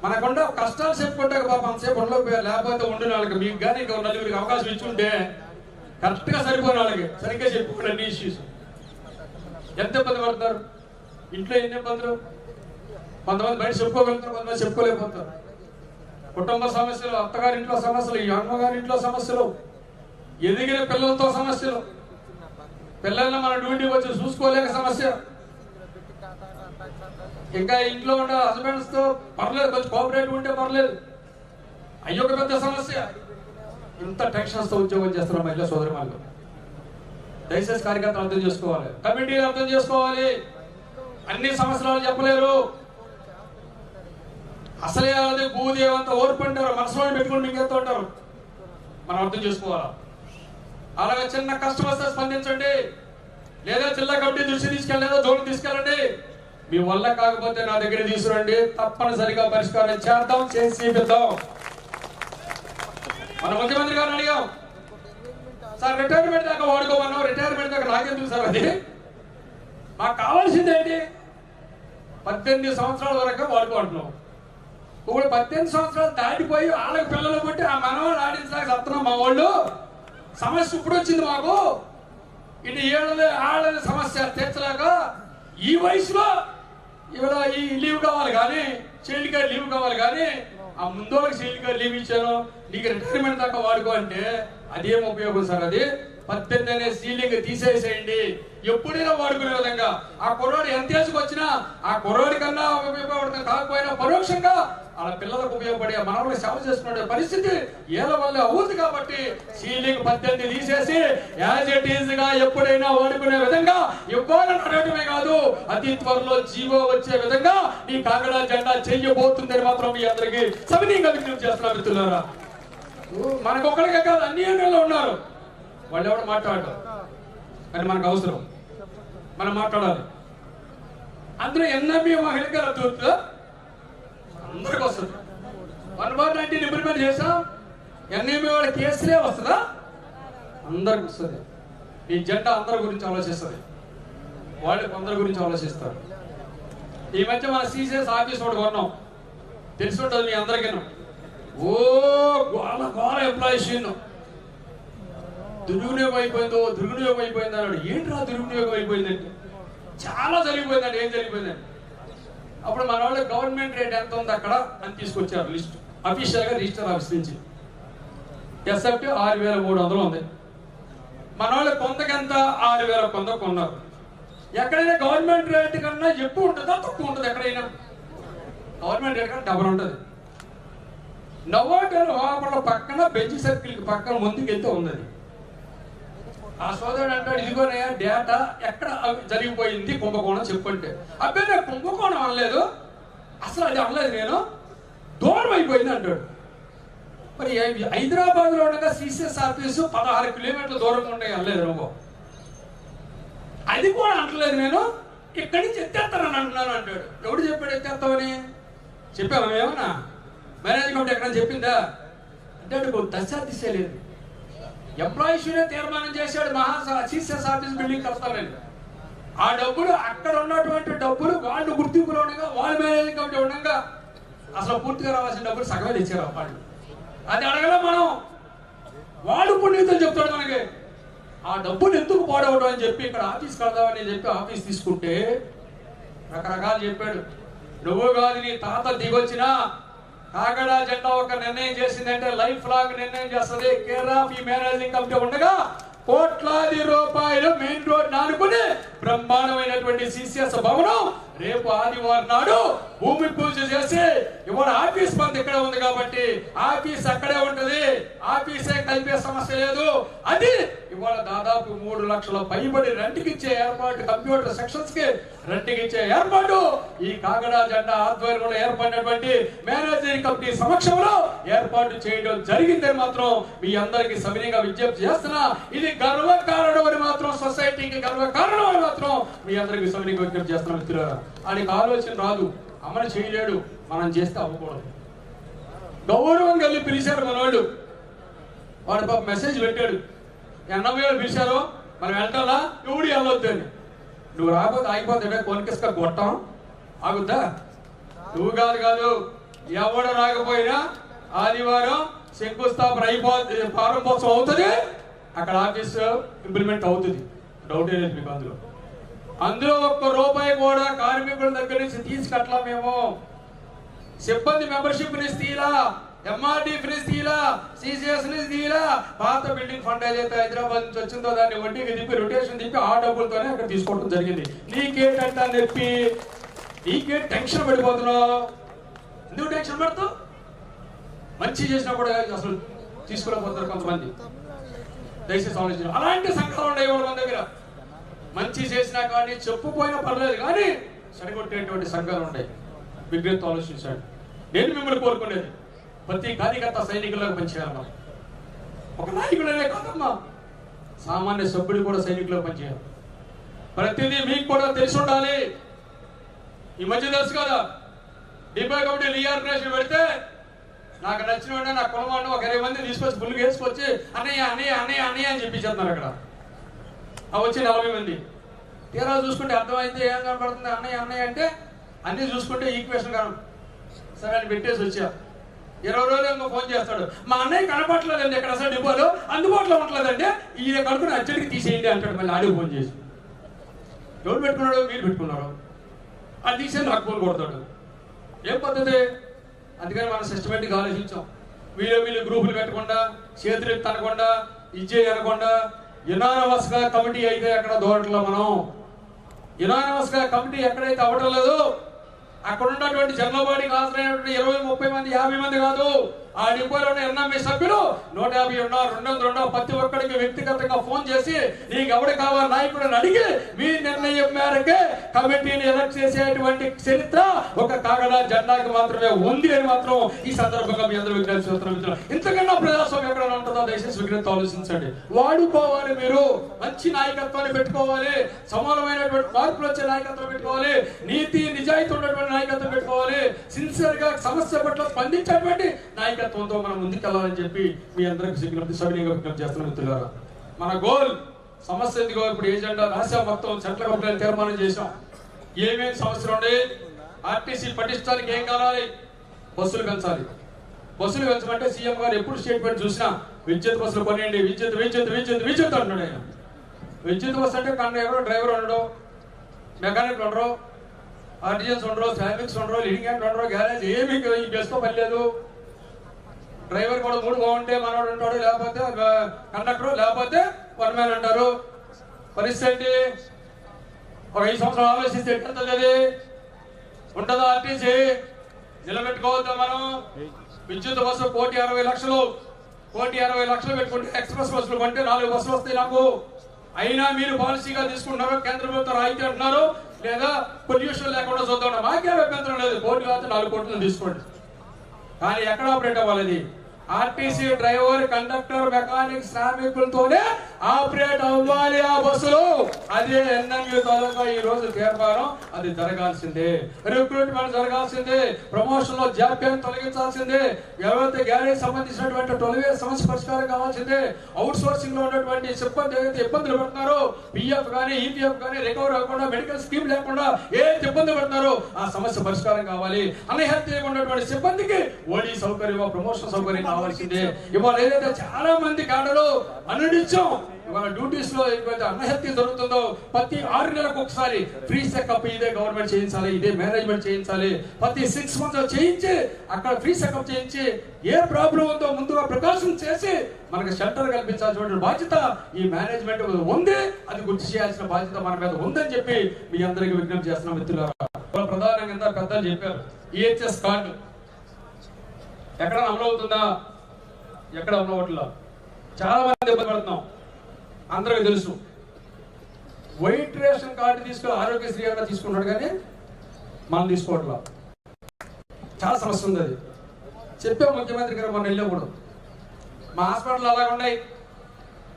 మనకుండా కష్టాలు చెప్పుకుంటే పాపం అంతసేపు ఉండలేకపోయారు. లేకపోతే ఉండిన వాళ్ళకి మీకు కానీ ఇంకా నలుగురికి అవకాశం ఇచ్చుంటే కరెక్ట్గా సరిపోయిన వాళ్ళకి సరిగ్గా చెప్పుకునే అన్ని ఇష్యూస్. ఎంత ఇబ్బంది పడతారు ఇంట్లో, ఎన్ని ఇబ్బందులు. కొంతమంది బయట చెప్పుకోగలుగుతారు, కొంతమంది చెప్పుకోలేకపోతారు. కుటుంబ సమస్యలు, అత్తగారింట్లో సమస్యలు, ఈ అమ్మగారింట్లో సమస్యలు, ఎదిగిన పిల్లలతో సమస్యలు, పిల్లల్ని మన డ్యూటీ వచ్చి చూసుకోలేక సమస్య, ఇంకా ఇంట్లో ఉండే హస్బెండ్స్ తో పర్లేదు, కొంచెం కోఆపరేటివ్ ఉంటే పర్లేదు, అయ్యొక పెద్ద సమస్య. ఇంత టెన్షన్స్ తో ఉద్యోగం చేస్తున్న మహిళా సోదరి వాళ్ళు దయచేసి కార్యకర్తలు అర్థం చేసుకోవాలి, కమిటీలు అర్థం చేసుకోవాలి. అన్ని సమస్యలు చెప్పలేరు. అసలే అది భూదేవంత ఓర్పు అంటారు, మనసులో పెట్టుకుని మింగేస్తూ ఉంటారు. మనం అర్థం చేసుకోవాలా. అలాగే చిన్న కష్టం వస్తే స్పందించండి, లేదా జిల్లా కమిటీ దృష్టి తీసుకెళ్ళి, లేదా జోన్ తీసుకెళ్ళండి. మీ వల్ల కాకపోతే నా దగ్గర తీసుకురండి, తప్పనిసరిగా పరిష్కారం చేద్దాం, చేసి చూపిద్దాం. మన ముఖ్యమంత్రి గారిని అడిగాం, సార్ రిటైర్మెంట్ దాకా వాడుకోమన్నాం, రిటైర్మెంట్ దాకా నాకెందుకు సార్? అది మాకు కావాల్సింది ఏంటి? 18 సంవత్సరాల వరకు వాడుకుంటున్నాం. ఇప్పుడు 18 సంవత్సరాలు దాటిపోయి వాళ్ళకి పిల్లలు కొట్టి ఆ మనవాళ్ళు ఆడించడానికి సత్తున్నాం. మా వాళ్ళు సమస్య ఇప్పుడు వచ్చింది మాకు, ఇటు ఏళ్ళది సమస్య తీర్చలేక ఈ వయసులో ఇవాళ ఈ లీవ్ కావాలి కానీ, చైల్డ్ కేర్ లీవ్ కావాలి కానీ, ఆ ముందు వాళ్ళకి చైల్డ్ కేర్ లీవ్ ఇచ్చాను, నీకు రిటైర్మెంట్ దాకా వాడుకో అంటే అదేం ఉపయోగం సార్? అది 18 అనే సీలింగ్ తీసేసేయండి, ఎప్పుడైనా వాడుకునే విధంగా. ఆ కుర్రాడు ఎంత ఏజ్కి వచ్చినా ఆ కుర్రాడి కన్నా ఉపయోగపడుతుంది, కాకపోయినా పరోక్షంగా వాళ్ళ పిల్లలకు ఉపయోగపడే మనల్ని సేవ చేసుకునే పరిస్థితి ఏళ్ళ వల్ల అవుతుంది. కాబట్టి సీలింగ్ 18 తీసేసి యాజ్ ఇట్ ఈజ్ గా ఎప్పుడైనా వాడుకునే విధంగా ఇవ్వాలని అడగటమే కాదు, అతి త్వరలో జీవో వచ్చే విధంగా ఈ కాంగ్రెస్ జెండా చెయ్యబోతుందని మాత్రం మీ అందరికీ సవినీయంగా విజ్ఞప్తి చేస్తున్నారు మిత్రులారా. మనకొక్కడికే కాదు, అన్ని ఏరియాలో ఉన్నారు, వాళ్ళు ఎవరు మాట్లాడరు, కానీ మనకు అవసరం, మనం మాట్లాడాలి. అందులో ఎన్ఎంఈ మహిళగా తూర్పు అందరికి వస్తుంది. 1/19 ఇంప్లిమెంట్ చేసాం, ఎన్ఎంఈ వాళ్ళ కేసులే వస్తుందా? అందరికి వస్తుంది. ఈ జెండా అందరి గురించి ఆలోచిస్తుంది, వాళ్ళు అందరి గురించి ఆలోచిస్తారు. ఈ మధ్య మన సిసిఎస్ ఆఫీస్ ఒకటి కొన్నాం, తెలిసి ఉంటుంది మీ అందరికీ. ఓ గోల గోల ఎంప్లాయీస్ దుర్వినియోగం అయిపోయింది అన్నాడు. ఏంట్రా దుర్వినియోగం అయిపోయిందంటే? చాలా జరిగిపోయిందండి. ఏం జరిగిపోయిందండి? అప్పుడు మన వాళ్ళు గవర్నమెంట్ రేట్ ఎంత ఉంది అక్కడ అని తీసుకొచ్చారు లిస్ట్, అఫీషియల్ గా రిజిస్టర్ ఆఫీస్ నుంచి. ఎస్ఎఫ్టీ 6,300 ఉంది. మన వాళ్ళు కొంతకంత 6,000 కొంత కొన్నారు. ఎక్కడైనా గవర్నమెంట్ రేట్ కన్నా ఎక్కువ ఉంటుందా తక్కువ ఉంటుంది? ఎక్కడైనా గవర్నమెంట్ రేట్ కన్నా డబల్ ఉంటుంది. నవ్వాటలు లోపల పక్కన బెంచ్ సర్కిల్కి పక్కన ముందుకు వెళ్తే ఉంది. ఆ సోదరుడు అంటాడు, ఇదిగోనయ్యా డేటా ఎక్కడ జరిగిపోయింది కుంభకోణం చెప్పంటే. అబ్బాయి నాకు కుంభకోణం అనలేదు, అసలు అది అనలేదు, నేను దూరం అయిపోయింది అంటాడు. మరి హైదరాబాద్లో ఉండగా సిసిఎస్ ఆఫీసు 16 కిలోమీటర్ల దూరం ఉండే అనలేదు నువ్వు, అది కూడా అనట్లేదు, నేను ఇక్కడి నుంచి ఎత్తేస్తానని అంటున్నాను అంటాడు. ఎవడు చెప్పాడు ఎత్తేస్తామని? చెప్పావా ఏమన్నా? మేనేజ్మెంట్ ఎక్కడ చెప్పిందా అంటే దశ దిశ లేదు. ఎంప్లాయీస్నే తీర్మానం చేశాడు సిసిఎస్ ఆఫీస్ బిల్డింగ్ కడతానని. ఆ డబ్బులు అక్కడ ఉన్నటువంటి డబ్బులు వాళ్ళు గుర్తింపులో ఉండగా, వాళ్ళ మేనేజింగ్ కమిటీ ఉండగా అసలు పూర్తిగా రావాల్సిన డబ్బులు సగమే తెచ్చారు వాళ్ళు. అది అడగల మనం. వాడు పుణ్యతలు చెప్తాడు మనకి. ఆ డబ్బులు ఎందుకు పాడవడం అని చెప్పి ఇక్కడ ఆఫీస్ కడదామని చెప్పి ఆఫీస్ తీసుకుంటే రకరకాలు చెప్పాడు. నువ్వు కాదు, నీ తాత దిగొచ్చినా కాగడా జెండా ఒక నిర్ణయం చేసిందంటే లైఫ్ లాంగ్ నిర్ణయం చేస్తుంది. కేర్ ఆఫ్ ఈ మేనేజింగ్ కమిటీ ఉండగా కోట్లాది రూపాయలు మెయిన్ రోడ్ నానుకుని బ్రహ్మాండమైనటువంటి సిసిఎస్ భవనం రేపు ఆదివారం నాడు భూమి పూజ చేసి ఇవాళ ఆఫీస్ బంద్ ఇక్కడ ఉంది కాబట్టి ఆఫీస్ అక్కడే ఉంటది. ఆఫీసే కలిపే సమస్య లేదు. అది ఇవాళ దాదాపు 3 లక్షల పైబడి రెంట్కిచ్చే ఏర్పాటు, కంప్యూటర్ సెక్షన్స్ కి రెంట్కిచ్చే ఏర్పాటు ఈ కాగడా జెండా ఆధ్వర్యంలో ఏర్పడినటువంటి మేనేజింగ్ కమిటీ సమక్షంలో ఏర్పాటు చేయడం జరిగిందని మాత్రం మీ అందరికి సవినీయంగా విజ్ఞప్తి చేస్తున్నా. ఇది గర్వకారణం అని మాత్రం, సొసైటీకి గర్వకారణం అని మాత్రం మీ అందరికి సవినీయంగా విజ్ఞప్తి చేస్తున్నా. మిత్రులారా, వాడికి ఆలోచన రాదు, అమలు చేయలేడు, మనం చేస్తే అవ్వకూడదు. గౌరవంగా వెళ్ళి పిలిచారు మనోళ్ళు. వాడు పాప మెసేజ్ పెట్టాడు, 80 వేలు పిలిచారు, మనం వెళ్తాలా, ఎవడు వెళ్ళొద్దు అని. నువ్వు రాకపోతే ఆగిపోతాడే కొనికిస్క కొట్టం ఆగుద్దా? నువ్వు కాదు ఎవడు రాకపోయినా ఆదివారం శంకుస్థాపన అయిపోతుంది, ప్రారంభోత్సవం అవుతుంది, అక్కడ ఆఫీస్ ఇంప్లిమెంట్ అవుతుంది. డౌట్ లేదు మీకు. అందులో ఒక్క రూపాయి కూడా కార్మికుల దగ్గర నుంచి తీసుకట్లా. మేము సిబ్బంది మెంబర్షిప్ ని తీలా, ఎంఆర్డీ ఫీజు తీలా, సిసిఎస్ ని తీలా. పాత బిల్డింగ్ ఫండ్ ఏదైతే హైదరాబాద్ నుంచి వచ్చిందో దాన్ని వడ్డీకి తిప్పి రొటేషన్ తిప్పి ఆ డబ్బులతోనే అక్కడ తీసుకోవడం జరిగింది. నీకేంటంటే చెప్పి నీకే టెన్షన్ పడిపోతున్నావు. ఎందుకు టెన్షన్ పడుతావు? మంచి చేసినా కూడా అసలు తీసుకోలేకపోతారు కొంతమంది. దయచేసి ఆలోచన. అలాంటి సంఘాలు ఉన్నాయి మన దగ్గర. మంచి చేసినా కానీ చెప్పుపోయినా పర్లేదు కానీ సరికొట్టేటువంటి సంఘాలు ఉంటాయి. విజ్ఞప్తి ఆలోచించండి. నేను మిమ్మల్ని కోరుకునేది ప్రతి కార్యకర్త సైనికులకు పనిచేయాలమ్మా. ఒక నాయకుడనే కాదమ్మా, సామాన్య సభ్యుడు కూడా సైనికులకు పనిచేయాలి. ప్రతిదీ మీకు కూడా తెలిసి ఉండాలి. ఈ మధ్య తెలుసు కదా, డిపో కమిటీ రీఆర్గనైజేషన్ పెడితే నాకు నచ్చిన వాడిని, నా కులవాడిని ఒక 20 మంది తీసుకొచ్చి ఫుల్ వేసుకొచ్చి అన్నయ్య అన్నయ్య అన్నయ్య అన్నయ్య అని చెప్పించేస్తున్నారు. అక్కడ వచ్చి 40 మంది. తీరా చూసుకుంటే అర్థమైంది ఏం కనపడుతుంది, అన్నయ్య అన్నయ్య అంటే అన్నీ చూసుకుంటే ఈక్వేషన్ కాను. సరే అని పెట్టేసి వచ్చా. 20 రోజులు ఇంకో ఫోన్ చేస్తాడు, మా అన్నయ్య కనపడలేదండి ఎక్కడ అసలు డిపోలో, అందుబాటులో ఉండలేదండి, ఈయన కడుపుని అచ్చడికి తీసేయండి అంటాడు. మళ్ళీ ఆడికి ఫోన్ చేసి. ఎవరు పెట్టుకున్నాడు? మీరు పెట్టుకున్నారు. అది తీసేది నాకు ఫోన్ కొడతాడు. ఏం పద్ధతి? అందుకని మనం సిస్టమేటిక్గా ఆలోచించాం. వీళ్ళు గ్రూపులు పెట్టకుండా, చేతులు తనకుండా, ఇచ్చే అనకుండా యునానిమస్ గా కమిటీ అయితే అక్కడ దూరట్లో మనం యునానిమస్ గా కమిటీ ఎక్కడైతే అవ్వటం లేదు అక్కడ ఉన్నటువంటి జనరల్ బాడీకి హాజరైనటువంటి 20-30 మంది 50 మంది కాదు. ఆ డిపోలో ఉన్న ఎన్ఎంఏ సభ్యులు 150 ఉన్నారు, 200 ఉన్నారు. ప్రతి ఒక్కరికి వ్యక్తిగతంగా ఫోన్ చేసి నీకు ఎవడు కావాలి నాయకుడిని అడిగి మీ నిర్ణయం మేరకే కమిటీని ఎలక్ట్ చేసేటువంటి చరిత్ర ఒక కాగడా జెండాకి మాత్రమే ఉంది అని మాత్రం ఈ సందర్భంగా మీ అందరూ విజ్ఞప్తి చేస్తున్నారు. ఇంతకన్నా ప్రజాస్వామ్యం ఎక్కడ ఉంటుందో దయచేసి విజ్ఞప్తి ఆలోచించండి. వాడుకోవాలి. మీరు మంచి నాయకత్వాన్ని పెట్టుకోవాలి, సమానమైనటువంటి మార్పులు వచ్చే నాయకత్వం పెట్టుకోవాలి, నీతి నిజాయితీ ఉన్నటువంటి నాయకత్వం పెట్టుకోవాలి, సిన్సియర్ గా సమస్య పట్ల స్పందించేటువంటి నాయకత్వంతో మనం ముందుకెళ్లాలని చెప్పి మీ అందరికి సవినీయంగా విజ్ఞప్తి చేస్తున్న మిత్రులారా. మన గోల్ సమస్య ఎందుకో ఇప్పుడు ఏజెండా రాశాం, మొత్తం సెంట్రల్ కమిటీ తీర్మానం చేశాం. ఏమేమి సమస్యలు ఉండే, ఆర్టీసీ పటిష్టానికి ఏం కావాలి, బస్సులు పెంచాలి. బస్సులు పెంచమంటే సీఎం గారు ఎప్పుడు స్టేట్మెంట్ చూసినా విద్యుత్ బస్సులు కొనేయండి, విద్యుత్ విద్యుత్ విద్యుత్ విద్యుత్ అంటున్నాడు ఆయన. విద్యుత్ బస్సు అంటే కండక్టర్ డ్రైవర్ ఉండడు, మెకానిక్ ఉండరు, ఆర్టిజన్స్ ఉండరు, ట్రాఫిక్స్ ఉండరు, లీడింగ్ హ్యాండ్ ఉండరు, గ్యారేజ్ ఏమి ఈ బస్సుతో పని లేదు. డ్రైవర్ కూడా మూడు బాగుంటే మనోడు ఉంటాడు, లేకపోతే కండక్టర్, లేకపోతే వన్ మ్యాన్ అంటారు. పరిస్థితి ఏంటి? ఒక 5 సంవత్సరాలు ఆలోచిస్తే ఎట్లుంటుంది? ఉంటుందా? ఆర్టీసీ నిలబెట్టుకోవద్దా? మనం విద్యుత్ బస్సు 1,60,00,000 1,60,00,000 పెట్టుకుంటే ఎక్స్ప్రెస్ బస్సులు కొంటే 4 బస్సులు వస్తాయి నాకు. అయినా మీరు పాలసీగా తీసుకుంటున్నారు, కేంద్ర ప్రభుత్వం రాయితీ అంటున్నారు, లేదా పొల్యూషన్ లేకుండా చూద్దాం. మాకే అభ్యంతరం లేదు, 1 కోటి కాదు 4 కోట్లు తీసుకోండి. కానీ ఎక్కడ ఆపరేట్ అవ్వాలి? ఆర్టీసీ డ్రైవర్, కండక్టర్, మెకానిక్, శ్రామికులతోనే ఆపరేట్ అవ్వాలి ఆ బస్సులు. అదే ఎన్ఎంయూ తాలూకా ఈ రోజు తీర్మానం. అది జరగాల్సిందే. రిక్రూట్మెంట్ జరగాల్సిందే. ప్రమోషన్ లో జాప్యాన్ని తొలగించాల్సిందే. ఎవరైతే గ్యారేజ్ సంబంధించినటువంటి 12 సమస్య పరిష్కారం కావాల్సిందే. అవుట్ సోర్సింగ్ లో ఉన్నటువంటి సిబ్బంది ఏదైతే ఇబ్బందులు పడుతున్నారో, పిఎఫ్ కానీ ఈపీఎఫ్ కానీ రికవర్ అవ్వకుండా, మెడికల్ స్కీమ్ లేకుండా ఏదైతే ఇబ్బంది పడుతున్నారో ఆ సమస్య పరిష్కారం కావాలి. అన్హెల్తీగా ఉన్నటువంటి సిబ్బందికి ఓడీ సౌకర్యం, ప్రమోషన్ సౌకర్యం కావాల్సిందే. ఇవాళ ఏదైతే చాలా మంది కాడలో అనునిత్యం ఇవాళ డ్యూటీస్ లో ఏదైతే అన్హెల్తీ జరుగుతుందో ప్రతి 6 నెలలకు ఒకసారి ఫ్రీ చెకప్ ఇదే గవర్నమెంట్ చేయించాలి, ఇదే మేనేజ్మెంట్ చేయించాలి. ప్రతి 6 months చేయించి అక్కడ ఫ్రీ చెకప్ చేయించి ఏ ప్రాబ్లం ఉందో ముందుగా ప్రికాషన్ చేసి మనకు షెల్టర్ కల్పించాల్సిన బాధ్యత ఈ మేనేజ్మెంట్ ఉంది. అది గుర్తు చేయాల్సిన బాధ్యత మన మీద ఉందని చెప్పి మీ అందరికీ విజ్ఞప్తి చేస్తున్నాం మిత్రులారా. ప్రధానంగా ఎంత పెద్దలు చెప్పారు, ఈహెచ్ఎస్ కార్డు ఎక్కడ అమలు అవుతుందా? ఎక్కడ అమలవట్లా? చాలా మంది ఇబ్బంది పడుతున్నాం, అందరికీ తెలుసు. వైట్ రేషన్ కార్డు తీసుకుని ఆరోగ్యశ్రీ అన్న తీసుకున్నాడు, కానీ మనం తీసుకోవట్లా. చాలా సమస్య ఉంది. అది చెప్పాం ముఖ్యమంత్రి గారు మొన్న వెళ్ళినప్పుడు. మా హాస్పిటల్ అలాగే ఉన్నాయి.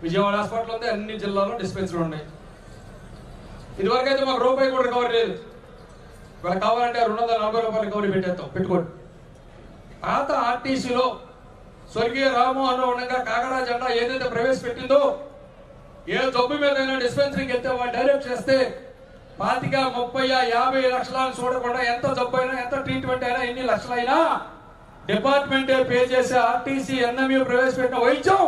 విజయవాడ హాస్పిటల్ ఉంది, అన్ని జిల్లాల్లో డిస్పెన్సరీ ఉన్నాయి. ఇదివరకు అయితే మాకు రూపాయి కూడా రికవరీ లేదు. ఇవాళ కావాలంటే 240 రూపాయలు రికవరీ పెట్టుకోండి. పాత ఆర్టీసీలో స్వర్గీయ రామ్మోహన్ ఉండగా కాగడా జెండా ఏదైతే ప్రవేశపెట్టిందో, ఏ జబ్బు మీద డిస్పెన్సరీకి వెళ్తే వాళ్ళు డైరెక్ట్ చేస్తే 25, 30, 50 లక్షలను చూడకుండా ఎంత జబ్బు అయినా, ఎంత ట్రీట్మెంట్ అయినా, ఎన్ని లక్షలైనా డిపార్ట్మెంటే పే చేసే ఆర్టీసీ ఎన్ఎంయూ ప్రవేశపెట్టిన వైద్యం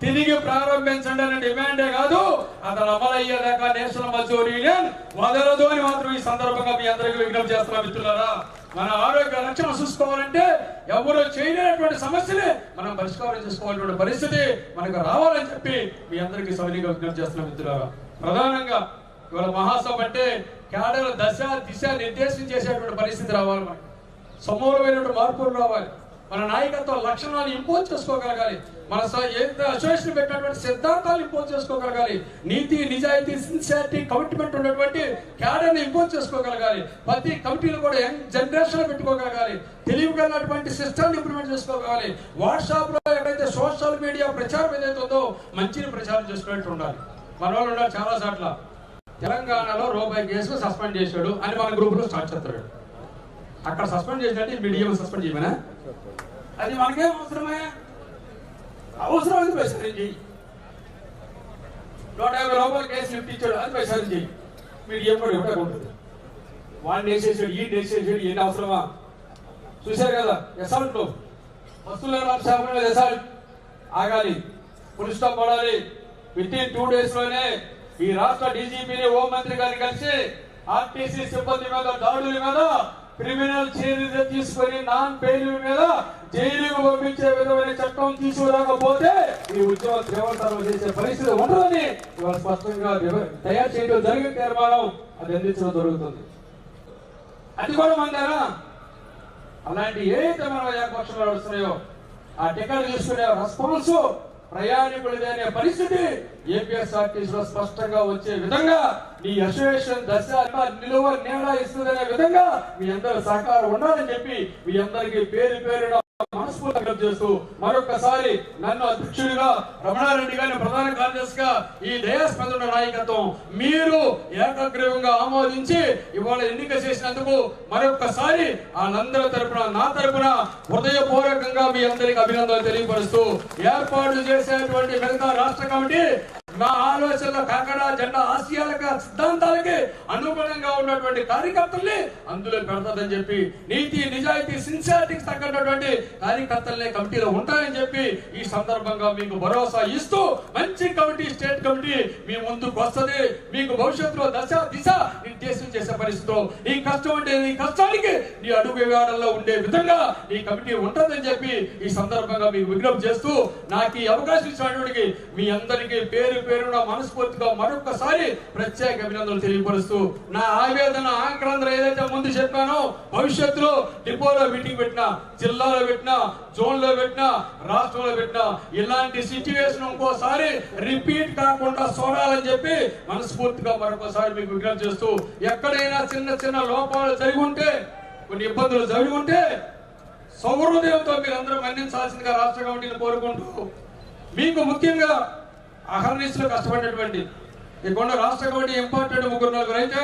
తిరిగి ప్రారంభించండి అనే డిమాండే కాదు, అతను అమలయ్యేదాకా నేషనల్ మజ్దూర్ యూనియన్ వదలదు అని మాత్రం ఈ సందర్భంగా మీ అందరికీ విజ్ఞప్తి చేస్తున్నా మిత్రులారా. మన ఆరోగ్య రక్షణ చూసుకోవాలంటే ఎవరు చేయలేనటువంటి సమస్యలే మనం పరిష్కారం చేసుకోవాల్సిన పరిస్థితి మనకు రావాలని చెప్పి మీ అందరికీ సవినీయంగా విజ్ఞప్తి చేస్తున్నా మిత్రులారా. ప్రధానంగా ఇవాళ మహాసభ అంటే క్యాడర్ దశ దిశ నిర్దేశం చేసేటువంటి పరిస్థితి రావాలి. మనకి సమూలమైనటువంటి మార్పులు రావాలి. మన నాయకత్వ లక్షణాలు ఇంపోజ్ చేసుకోగలగాలి. మన అసోసియేషన్ పెట్టినటువంటి సిద్ధాంతాలు ఇంపోజ్ చేసుకోగలగాలి. నీతి, నిజాయితీ, సిన్సియారిటీ, కమిట్మెంట్ ఉన్నటువంటి క్యాడర్ని ఇంపోజ్ చేసుకోగలగాలి. ప్రతి కమిటీలు కూడా యంగ్ జనరేషన్ పెట్టుకోగలగాలి. తెలివిగలటువంటి సిస్టమ్ ఇంప్లిమెంట్ చేసుకోగలగాలి. వాట్సాప్ లో ఎక్కడైతే సోషల్ మీడియా ప్రచారం ఏదైతే ఉందో మంచిని ప్రచారం చేసుకున్నట్టు ఉండాలి. మన వాళ్ళు ఉండాలి. చాలా చోట్ల తెలంగాణలో రూపాయి కేసు సస్పెండ్ చేశాడు అని మన గ్రూప్ లో స్టార్ట్ చేస్తాడు. అక్కడ సస్పెండ్ చేసినట్టు మీడియా సస్పెండ్ చేయమనా? అది మనకేం అవసరమే? అవసరమైంది పరిష్కరించి 150 రూపాయలు కేసు లిఫ్ట్ ఇచ్చాడు, అది పరిష్కరించి మీడియా కూడా ఇవ్వడం ఉంటుంది. వాడిని వేసేసాడు, ఈ వేసేసాడు, ఏంటి అవసరమా? చూశారు కదా ఎసాల్ట్ లో వస్తువుల శాఖ ఎసాల్ట్ ఆగాలి, ఫుల్ స్టాప్ పడాలి. విత్-ఇన్ 2 days లోనే ఈ రాష్ట్ర డీజీపీని, హోంమంత్రి గారిని కలిసి ఆర్టీసీ సిబ్బంది మీద దాడుల మీద క్రిమినల్ చర్యలు తీసుకొని నాన్ బెయిల్ మీద జైలుకు పంపించే విధమైన చట్టం తీసుకురాకపోతే ఈ ఉద్యమం తీవ్రతరం చేసే పరిస్థితి ఉండదని ఇవాళ స్పష్టంగా తయారు చేయడం జరిగిన తీర్మానం అది అందించడం జరుగుతుంది. అది కూడా మందేనా? అలాంటి ఏదైతే మనం ఏకపక్షంలో నడుస్తున్నాయో ఆ టికెట్ తీసుకునే రెస్పాన్స్ ప్రయాణికులది అనే పరిస్థితి ఏపీఎస్ఆర్టీసీలో స్పష్టంగా వచ్చే విధంగా ఈ అసోసియేషన్ దశ నిలువ నీడ ఇస్తుందనే విధంగా మీ అందరూ సహకారం ఉండాలని చెప్పి మీ అందరికీ పేరు పేరున మనస్ఫూర్తిగా చేస్తూ మరొకసారి నన్ను అధ్యక్షుడిగా, రమణారెడ్డి గారిని ప్రధాన కార్యదర్శిగా ఈ దయాస్పందన నాయకత్వం మీరు ఏకగ్రీవంగా ఆమోదించి ఇవాళ ఎన్నిక చేసినందుకు మరొకసారి వాళ్ళందరి తరపున, నా తరపున హృదయపూర్వకంగా మీ అందరికి అభినందనలు తెలియపరుస్తూ ఏర్పాటు చేసేటువంటి మిగతా రాష్ట్ర కమిటీ నా ఆలోచనల కాకడ జెండా ఆశయాలకు సిద్ధాంతాలకి అనుగుణంగా ఉన్నటువంటి కార్యకర్తల్ని అందులో పెడతాదని చెప్పి నీతి నిజాయితీ సిన్సియారిటీకి తగ్గటువంటి కార్యకర్తలనే కమిటీలో ఉంటాయని చెప్పి ఈ సందర్భంగా మీకు భరోసా ఇస్తూ మంచి కమిటీ స్టేట్ కమిటీ మీ ముందుకు వస్తుంది. మీకు భవిష్యత్తులో దశ దిశ నిర్దేశం చేసే పరిస్థితిలో ఈ కష్టం అంటే ఈ కష్టానికి నీ అడుగు వేయడంలో ఉండే విధంగా ఈ కమిటీ ఉంటుందని చెప్పి ఈ సందర్భంగా మీకు విజ్ఞప్తి చేస్తూ నాకు ఈ అవకాశం ఇచ్చినటువంటి మీ అందరికీ పేరు పేరున మనస్ఫూర్తిగా మరొకసారి ప్రత్యేక అభినందనలు తెలియపరుస్తూ నా ఆవేదన ఆక్రందన ఏదైతే ముందు చెప్పానో భవిష్యత్తులో డిపోలో మీటింగ్ పెట్టినా, జిల్లాలో పెట్టినా, జోన్ లో పెట్టినా, రాష్ట్రంలో పెట్టినా ఇలాంటి సిచ్యువేషన్ ఇంకోసారి రిపీట్ కాకుండా చూడాలని చెప్పి మనస్ఫూర్తిగా మరొకసారి మీకు విజ్ఞప్తి చేస్తూ ఎక్కడైనా చిన్న చిన్న లోపాలు జరిగి ఉంటే, కొన్ని ఇబ్బందులు జరిగి ఉంటే సౌహృదయంతో మీరందరూ మన్నించాల్సిందిగా రాష్ట్ర కమిటీని కోరుకుంటూ మీకు ముఖ్యంగా అహర్నిశలు కష్టపడినటువంటి ఇక్కడ రాష్ట్ర కమిటీ ఇంపార్టెంట్ 3-4 అయితే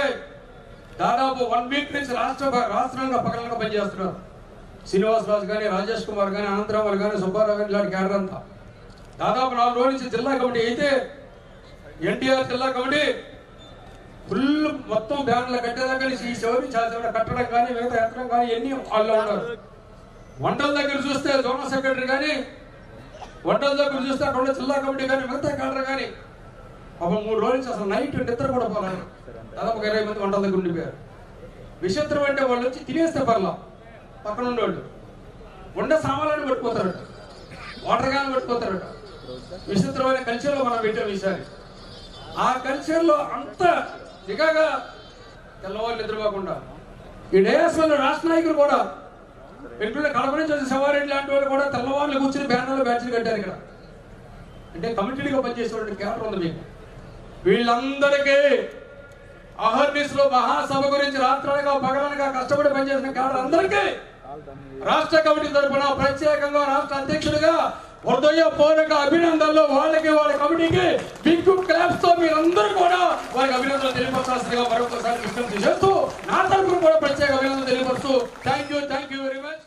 దాదాపు 1 వీక్ నుంచి రాష్ట్రంగా పగలంగా పనిచేస్తున్నారు. శ్రీనివాసరాజు కానీ, రాజేష్ కుమార్ కానీ, అనంతరావు కానీ, సుబ్బారావు కానీ ఇలాంటి క్యాడర్ అంతా దాదాపు 4 రోజుల నుంచి జిల్లా కమిటీ అయితే ఎన్టీఆర్ జిల్లా కమిటీ ఫుల్ మొత్తం బ్యానర్లు కట్టేదాకా ఈ చివరి కట్టడం కానీ మిగతా ఎత్తడం కానీ ఎన్ని వాళ్ళు ఉన్నారు. వంటల దగ్గర చూస్తే జోనల్ సెక్రటరీ కానీ, వంటల దగ్గర చూస్తే అక్కడ జిల్లా కమిటీ కానీ మిగతా క్యాడర్ కానీ ఒక 3 రోజుల నుంచి అసలు నైట్ నిద్ర కూడా పోలేదు. దాదాపు 20 మంది వంటల దగ్గర ఉండిపోయారు. విచిత్రం అంటే వాళ్ళు వచ్చి తినేస్తే పర్లా పక్కన ఉండేవాళ్ళు వంట సామాన్లను పట్టుకుపోతారట, వాటర్ క్యాన్ పట్టుకుపోతారట. విచిత్రమైన కల్చర్లో మనం పెట్టాం ఈసారి. ఆ కల్చర్లో అంత దిగగా తెల్లవారు నిద్రపోకుండా ఈ డయాస్లో రాష్ట్ర నాయకులు కూడా పెట్టుకునే కడప నుంచి వచ్చే సవారెడ్డి లాంటి వాళ్ళు కూడా తెల్లవారులు కూర్చుని బ్యానర్లు బ్యాచ్లు కట్టారు ఇక్కడ. అంటే కమిటీగా పనిచేసేటువంటి క్యాడర్ ఉంది మీకు. వీళ్ళందరికీ అహర్నిశలో మహాసభ గురించి రాత్రనగా పగలనగా కష్టపడి పనిచేసిన క్యాడర్ అందరికీ రాష్ట్ర కమిటీ తరఫున ప్రత్యేకంగా రాష్ట్ర అధ్యక్షుడిగా హృదయపూర్వక అభినందనలు. వాళ్ళకి వాళ్ళ కమిటీకి బిగ్ క్లాప్స్ తో మీరందరూ కూడా వారికి అభినందనలు తెలియపరచాల్సిందిగా మరొకసారి విజ్ఞప్తి చేస్తూ నా తరఫున కూడా ప్రత్యేక అభినందనలు తెలియపరుస్తూ థ్యాంక్ యూ వెరీ మచ్.